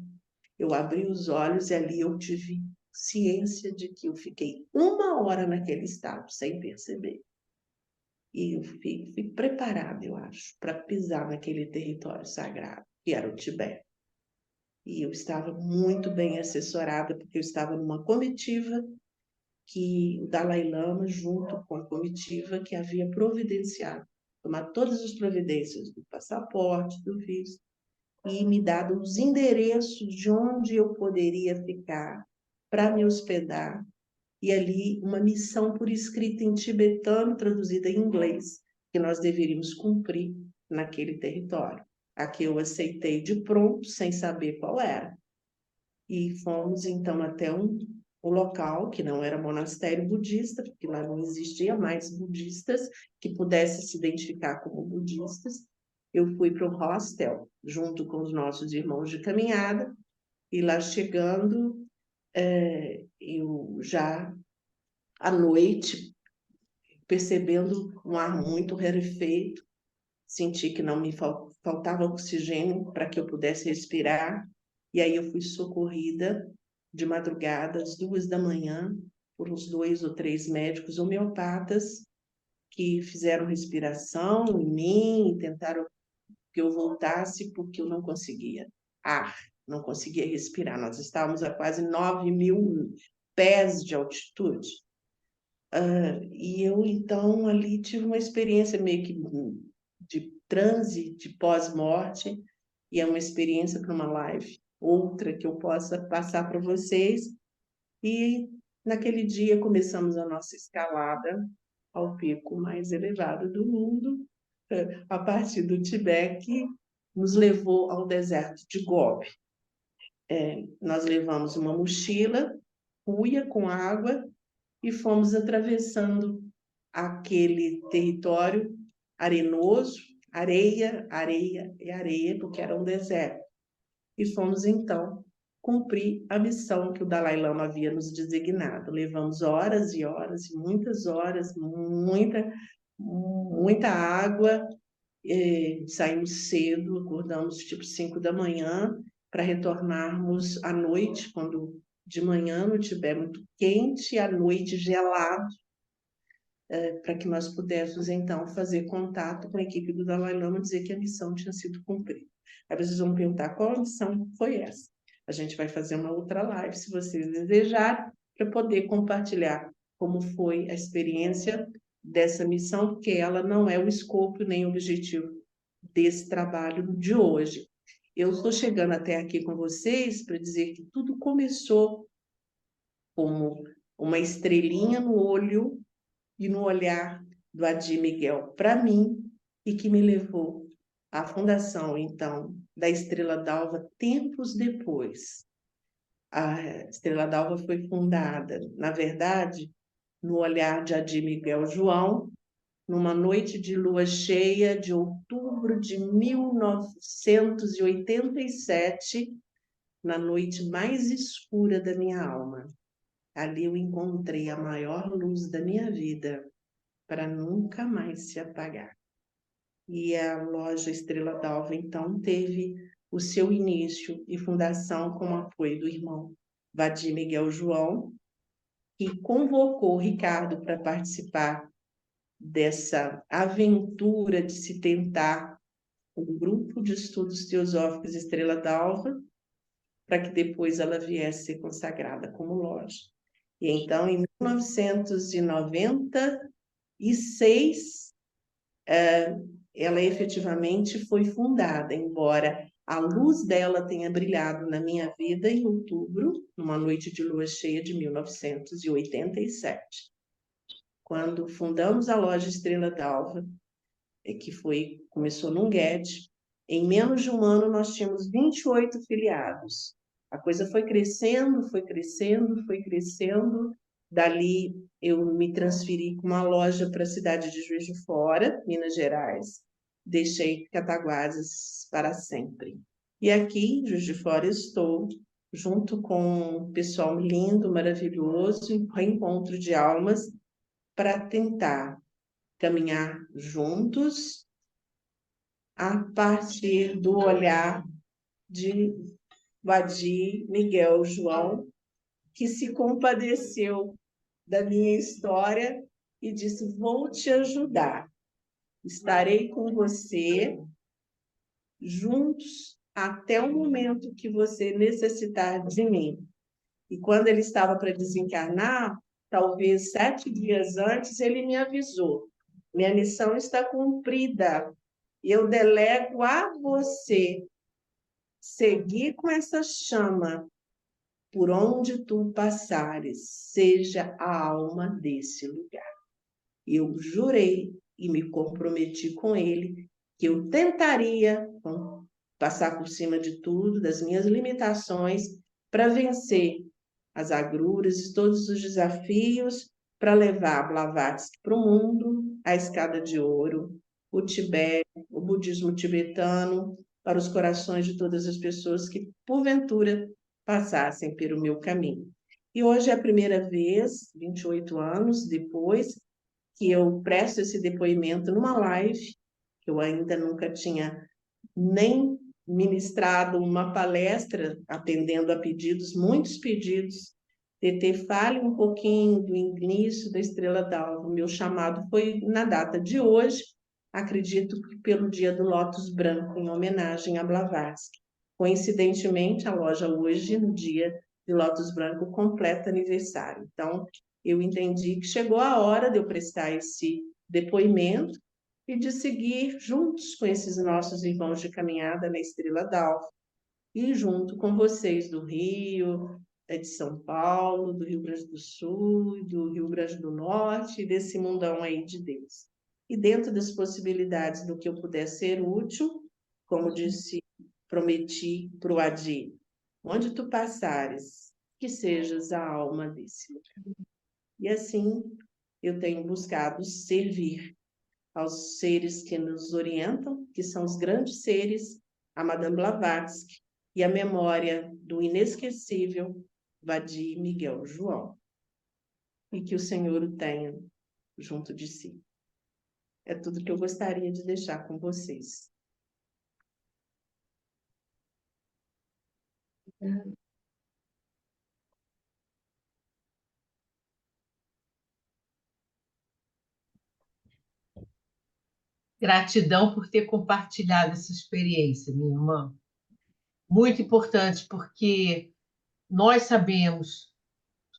Eu abri os olhos e ali eu tive ciência de que eu fiquei 1 hora naquele estado, sem perceber. E eu fui preparada, eu acho, para pisar naquele território sagrado, que era o Tibete. E eu estava muito bem assessorada, porque eu estava numa comitiva que o Dalai Lama, junto com a comitiva, que havia providenciado, tomar todas as providências do passaporte, do visto, e me dado os endereços de onde eu poderia ficar para me hospedar, e ali uma missão por escrito em tibetano, traduzida em inglês, que nós deveríamos cumprir naquele território. A que eu aceitei de pronto, sem saber qual era. E fomos, então, até um local que não era monastério budista, porque lá não existia mais budistas que pudessem se identificar como budistas. Eu fui para um hostel, junto com os nossos irmãos de caminhada, e lá chegando, eu já, à noite, percebendo um ar muito rarefeito, senti que não me faltava oxigênio para que eu pudesse respirar, e aí eu fui socorrida de madrugada, às 2 da manhã, por uns 2 ou 3 médicos homeopatas que fizeram respiração em mim e tentaram que eu voltasse porque eu não conseguia ar, não conseguia respirar. Nós estávamos a quase 9.000 pés de altitude. E eu, então, ali tive uma experiência meio que de transe, de pós-morte, e é uma experiência para uma live, outra que eu possa passar para vocês. E naquele dia começamos a nossa escalada ao pico mais elevado do mundo, a partir do Tibete, que nos levou ao deserto de Gobi. Nós levamos uma mochila, cuia com água, e fomos atravessando aquele território arenoso, areia, areia e areia, porque era um deserto. E fomos, então, cumprir a missão que o Dalai Lama havia nos designado. Levamos horas e horas, muitas horas, muita água, saímos cedo, acordamos tipo 5 da manhã, para retornarmos à noite, quando de manhã no Tibete muito quente, à noite gelado, para que nós pudéssemos, então, fazer contato com a equipe do Dalai Lama e dizer que a missão tinha sido cumprida. Aí vocês vão perguntar qual a missão foi essa. A gente vai fazer uma outra live, se vocês desejarem, para poder compartilhar como foi a experiência dessa missão, porque ela não é o escopo nem o objetivo desse trabalho de hoje. Eu estou chegando até aqui com vocês para dizer que tudo começou como uma estrelinha no olho e no olhar do Adi Miguel para mim, e que me levou à fundação, então, da Estrela d'Alva tempos depois. A Estrela d'Alva foi fundada, na verdade, no olhar de Adi Miguel João, numa noite de lua cheia de outubro de 1987, na noite mais escura da minha alma. Ali eu encontrei a maior luz da minha vida, para nunca mais se apagar. E a loja Estrela d'Alva, então, teve o seu início e fundação com o apoio do irmão Vadir Miguel João, que convocou o Ricardo para participar dessa aventura de se tentar um grupo de estudos teosóficos Estrela d'Alva, para que depois ela viesse ser consagrada como loja. E então, em 1996, ela efetivamente foi fundada, embora a luz dela tenha brilhado na minha vida em outubro, numa noite de lua cheia de 1987, quando fundamos a loja Estrela d'Alva, começou num Guedes. Em menos de um ano, nós tínhamos 28 filiados. A coisa foi crescendo, foi crescendo, foi crescendo. Dali, eu me transferi com uma loja para a cidade de Juiz de Fora, Minas Gerais. Deixei Cataguases para sempre. E aqui, em Juiz de Fora, estou, junto com um pessoal lindo, maravilhoso, em reencontro de almas, para tentar caminhar juntos a partir do olhar de Vadi Miguel João, que se compadeceu da minha história e disse: vou te ajudar, estarei com você juntos até o momento que você necessitar de mim. E quando ele estava para desencarnar, talvez 7 dias antes, ele me avisou: minha missão está cumprida, eu delego a você seguir com essa chama por onde tu passares, seja a alma desse lugar. Eu jurei e me comprometi com ele que eu tentaria passar por cima de tudo, das minhas limitações, para vencer as agruras e todos os desafios, para levar Blavatsky para o mundo, a escada de ouro, o Tibete, o budismo tibetano, para os corações de todas as pessoas que, porventura, passassem pelo meu caminho. E hoje é a primeira vez, 28 anos depois, que eu presto esse depoimento numa live, que eu ainda nunca tinha nem ministrado uma palestra, atendendo a pedidos, muitos pedidos. TT, fale um pouquinho do início da Estrela d'Alva. O meu chamado foi na data de hoje, acredito que pelo dia do Lótus Branco, em homenagem a Blavatsky. Coincidentemente, a loja hoje, no dia de Lótus Branco, completa aniversário. Então, eu entendi que chegou a hora de eu prestar esse depoimento e de seguir juntos com esses nossos irmãos de caminhada na Estrela d'Alva, e junto com vocês do Rio, de São Paulo, do Rio Grande do Sul, do Rio Grande do Norte, e desse mundão aí de Deus. E dentro das possibilidades do que eu puder ser útil, como disse, prometi para o Adi, onde tu passares, que sejas a alma desse lugar. E assim eu tenho buscado servir aos seres que nos orientam, que são os grandes seres, a Madame Blavatsky e a memória do inesquecível Vadi Miguel João. E que o Senhor o tenha junto de si. É tudo que eu gostaria de deixar com vocês. Gratidão por ter compartilhado essa experiência, minha irmã. Muito importante, porque nós sabemos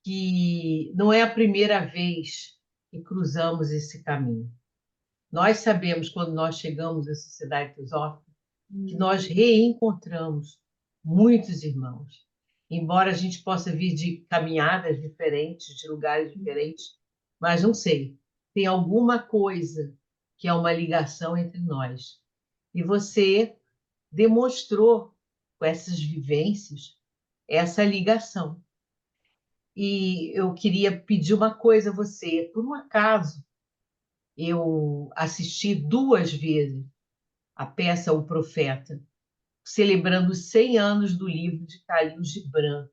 que não é a primeira vez que cruzamos esse caminho. Nós sabemos, quando nós chegamos à Sociedade Teosófica, que nós reencontramos muitos irmãos. Embora a gente possa vir de caminhadas diferentes, de lugares diferentes, mas não sei, tem alguma coisa que é uma ligação entre nós. E você demonstrou com essas vivências essa ligação. E eu queria pedir uma coisa a você. Por um acaso, eu assisti 2 vezes a peça O Profeta, celebrando os 100 anos do livro de Khalil Gibran.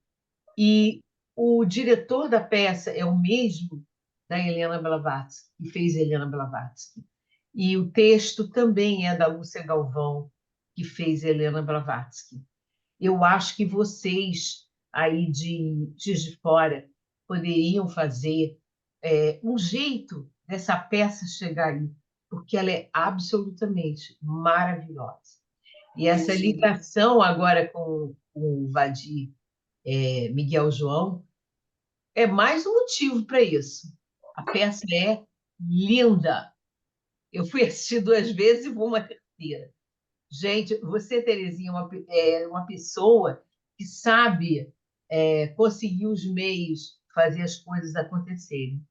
E o diretor da peça é o mesmo da Helena Blavatsky, que fez Helena Blavatsky. E o texto também é da Lúcia Galvão, que fez Helena Blavatsky. Eu acho que vocês aí de Juiz de Fora poderiam fazer um jeito dessa peça chegar aí, porque ela é absolutamente maravilhosa. E essa ligação agora com o Vadi Miguel João é mais um motivo para isso. A peça é linda. Eu fui assistir 2 vezes e vou uma terceira. Gente, você, Terezinha, é uma pessoa que sabe conseguir os meios, fazer as coisas acontecerem.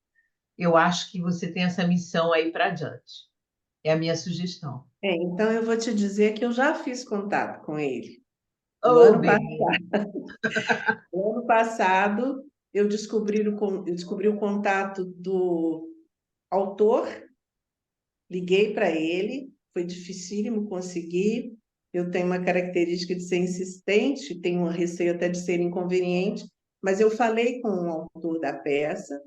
Eu acho que você tem essa missão aí para adiante. É a minha sugestão. Então eu vou te dizer que eu já fiz contato com ele. No Oh, ano, bem. no ano passado, eu descobri o contato do autor, liguei para ele, foi dificílimo conseguir. Eu tenho uma característica de ser insistente, tenho um receio até de ser inconveniente, mas eu falei com o autor da peça,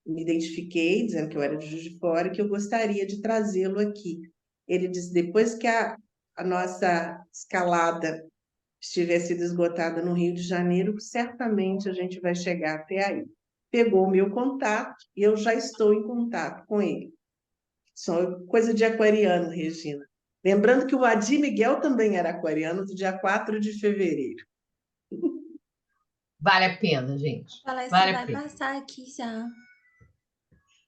me identifiquei, dizendo que eu era de Juiz de Fora e que eu gostaria de trazê-lo aqui. Ele disse, depois que a nossa escalada estiver sido esgotada no Rio de Janeiro, certamente a gente vai chegar até aí. Pegou o meu contato e eu já estou em contato com ele. Só coisa de aquariano, Regina. Lembrando que o Adi Miguel também era aquariano, do dia 4 de fevereiro. Vale a pena, gente. A palestra Vale a vai pena. passar aqui já.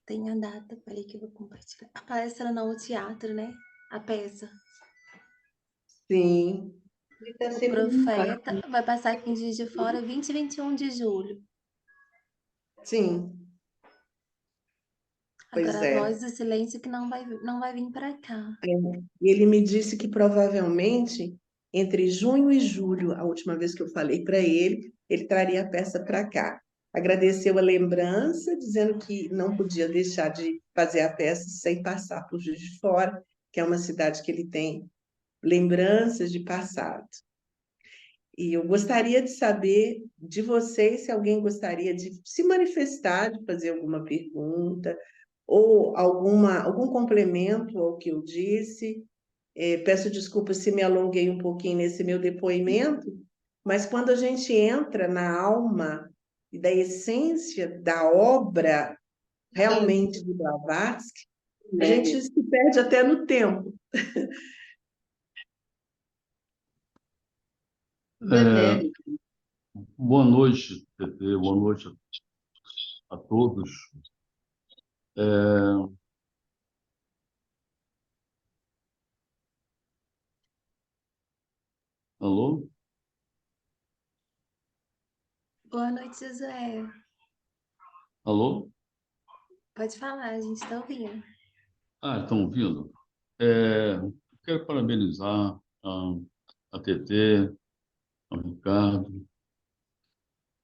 Tem a data, peraí que eu vou compartilhar. A palestra não, o teatro, né? A peça. Sim. O Profeta vai passar aqui em Juiz de Fora, 20 e 21 de julho. Sim, pois Agora, a é. Voz do Silêncio que não vai vir para cá. E ele me disse que provavelmente entre junho e julho, a última vez que eu falei para ele traria a peça para cá. Agradeceu a lembrança, dizendo que não podia deixar de fazer a peça sem passar por Juiz de Fora, que é uma cidade que ele tem lembranças de passado. E eu gostaria de saber de vocês se alguém gostaria de se manifestar, de fazer alguma pergunta ou algum complemento ao que eu disse. Peço desculpas se me alonguei um pouquinho nesse meu depoimento, mas quando a gente entra na alma e da essência da obra realmente de Blavatsky, a gente se perde até no tempo. Boa noite, Tetê, boa noite a todos. Alô? Boa noite, Josué. Alô? Pode falar, a gente está ouvindo. Estão ouvindo? Quero parabenizar a Tetê, ao Ricardo,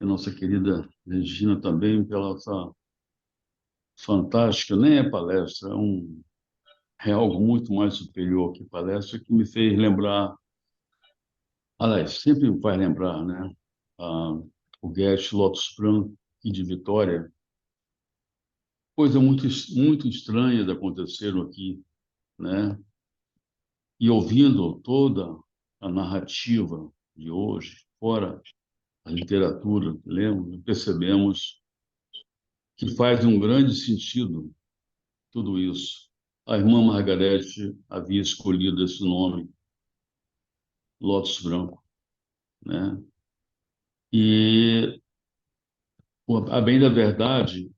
a nossa querida Regina também, pela essa fantástica, nem é palestra, é algo muito mais superior que palestra, que me fez lembrar, aliás, sempre me faz lembrar, né? O Goethe, Lotus Branco e de Vitória, coisa muito estranha de acontecer aqui, né? E ouvindo toda a narrativa de hoje, fora a literatura que lemos, percebemos que faz um grande sentido tudo isso. A irmã Margarete havia escolhido esse nome, Lótus Branco, né? E, a bem da verdade,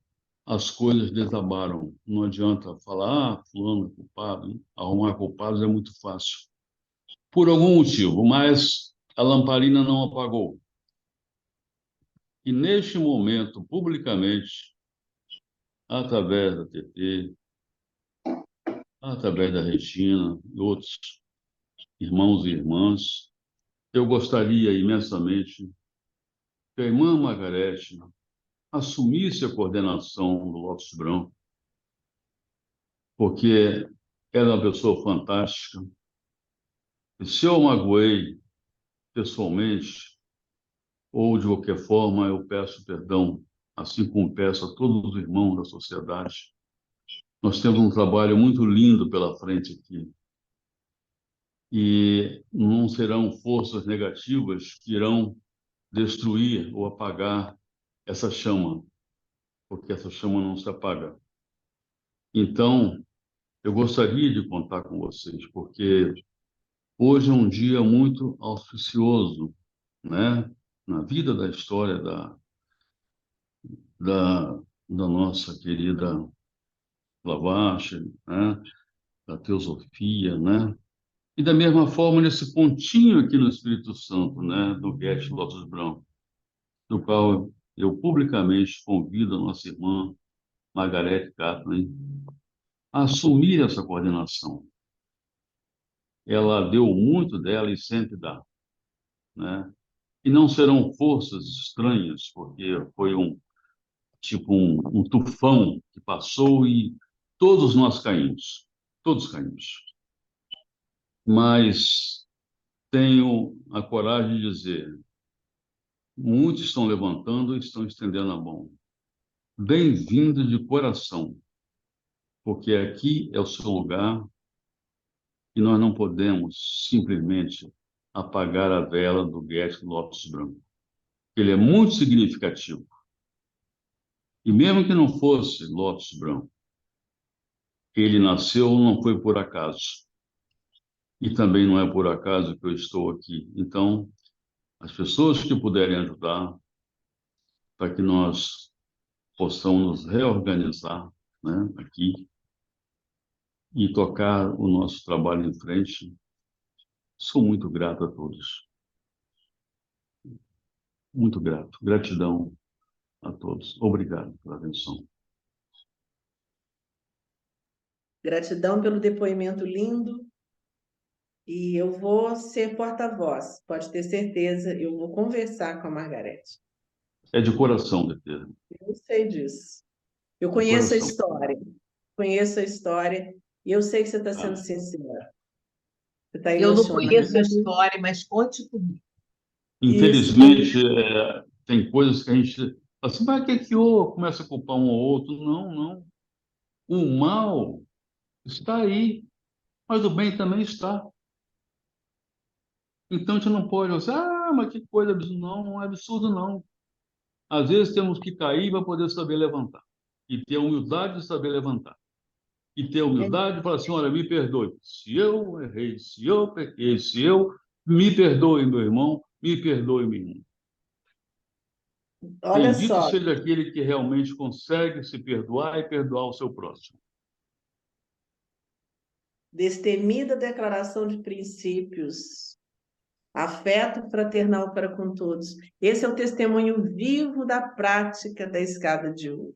as coisas desabaram. Não adianta falar, fulano é culpado. Arrumar culpados é muito fácil. Por algum motivo, mas a lamparina não apagou. E neste momento, publicamente, através da TT, através da Regina e outros irmãos e irmãs, eu gostaria imensamente que a irmã Margarete assumisse a coordenação do Lotus Branco, porque ela é uma pessoa fantástica. E se eu magoei pessoalmente, ou de qualquer forma, eu peço perdão, assim como peço a todos os irmãos da sociedade. Nós temos um trabalho muito lindo pela frente aqui. E não serão forças negativas que irão destruir ou apagar essa chama, porque essa chama não se apaga. Então, eu gostaria de contar com vocês, porque hoje é um dia muito auspicioso, né? Na vida da história da nossa querida Blavatsky, né? Da teosofia, né? E da mesma forma, nesse pontinho aqui no Espírito Santo, né? Do Geshe Lotus Branco, do qual eu publicamente convido a nossa irmã Margarete Catlin a assumir essa coordenação. Ela deu muito dela e sempre dá, né? E não serão forças estranhas, porque foi um tufão que passou e todos nós caímos, todos caímos. Mas tenho a coragem de dizer, muitos estão levantando e estão estendendo a mão. Bem-vindo de coração, porque aqui é o seu lugar e nós não podemos simplesmente apagar a vela do Geshe Lopes Branco. Ele é muito significativo. E mesmo que não fosse Lopes Branco, ele nasceu não foi por acaso. E também não é por acaso que eu estou aqui. Então, as pessoas que puderem ajudar para que nós possamos nos reorganizar, né, aqui e tocar o nosso trabalho em frente, sou muito grato a todos. Muito grato. Gratidão a todos. Obrigado pela atenção. Gratidão pelo depoimento lindo. E eu vou ser porta-voz, pode ter certeza, eu vou conversar com a Margarete. É de coração, Tetê. Eu sei disso. Eu De conheço a coração. história, e eu sei que você está sendo Ah, sincera. Você está Eu não emocionada. conheço a história, mas conte comigo. Isso. infelizmente, tem coisas que a gente fala assim, mas que houve? Começa a culpar um ou outro. Não, não. O mal está aí, mas o bem também está. Então a gente não pode dizer, mas que coisa absurda. Não, não é absurdo, não. Às vezes temos que cair para poder saber levantar. E ter a humildade de saber levantar. E ter a humildade de falar assim, olha, me perdoe. Se eu errei, se eu pequei, se eu... Me perdoe, meu irmão, me perdoe, minha irmã. Olha Bendito só, seja aquele que realmente consegue se perdoar e perdoar o seu próximo. destemida declaração de princípios, afeto fraternal para com todos. Esse é o testemunho vivo da prática da escada de ouro.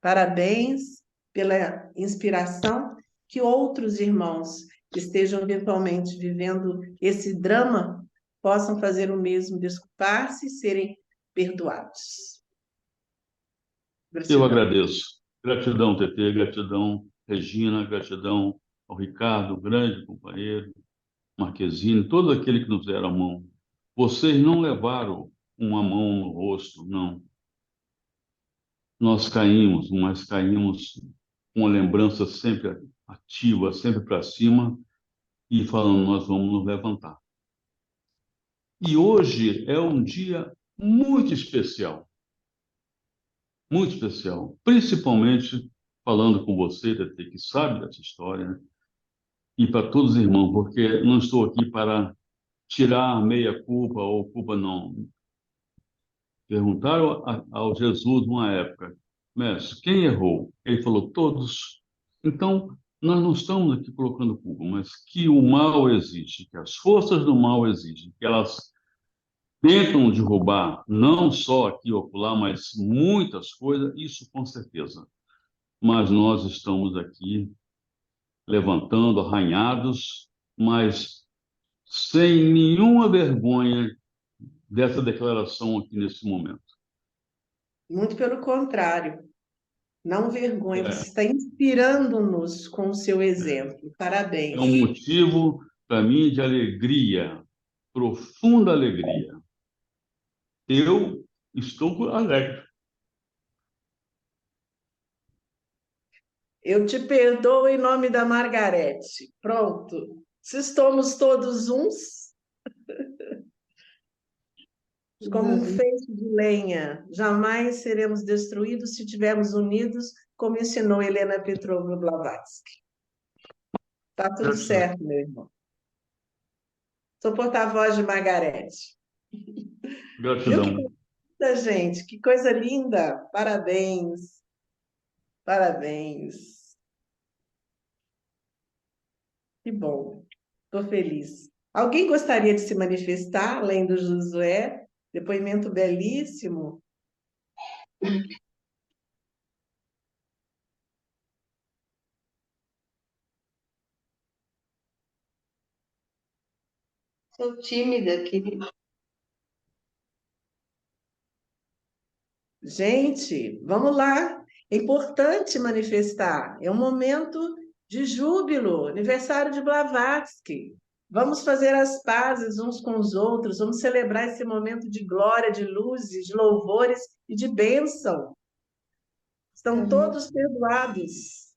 Parabéns pela inspiração, que outros irmãos que estejam eventualmente vivendo esse drama possam fazer o mesmo, desculpar-se e serem perdoados. Eu Gratidão. agradeço. Gratidão, Tetê, gratidão, Regina, gratidão ao Ricardo, grande companheiro, Marquezine, todo aquele que nos deram a mão. Vocês não levaram uma mão no rosto, não. Nós caímos, mas caímos com a lembrança sempre ativa, sempre para cima, e falando, nós vamos nos levantar. E hoje é um dia muito especial, principalmente falando com você, Tete, que sabe dessa história, né? E para todos os irmãos, porque não estou aqui para tirar meia culpa ou culpa não. Perguntaram ao Jesus uma época, mestre, quem errou? Ele falou, todos. Então, nós não estamos aqui colocando culpa, mas que o mal existe, que as forças do mal existem, que elas tentam derrubar não só aqui ou acolá, mas muitas coisas, isso com certeza. Mas nós estamos aqui levantando, arranhados, mas sem nenhuma vergonha dessa declaração aqui nesse momento. Muito pelo contrário, não vergonha, você É, está inspirando-nos com o seu exemplo. é Parabéns. um motivo para mim de alegria, profunda alegria. Eu estou alegre. Eu te perdoo em nome da Margarete. Pronto. Se estamos todos uns, como um feixe de lenha, jamais seremos destruídos se estivermos unidos, como ensinou Helena Petrovna Blavatsky. Está tudo certo, meu irmão. Sou porta-voz de Margarete. Viu que Gratidão. Eita, gente, que coisa linda! Parabéns, parabéns. Que bom, estou feliz. Alguém gostaria de se manifestar, além do Josué? Depoimento belíssimo. Sou tímida, querida. Gente, vamos lá. É importante manifestar. É um momento de júbilo, aniversário de Blavatsky. Vamos fazer as pazes uns com os outros, vamos celebrar esse momento de glória, de luzes, de louvores e de bênção. Estão todos perdoados.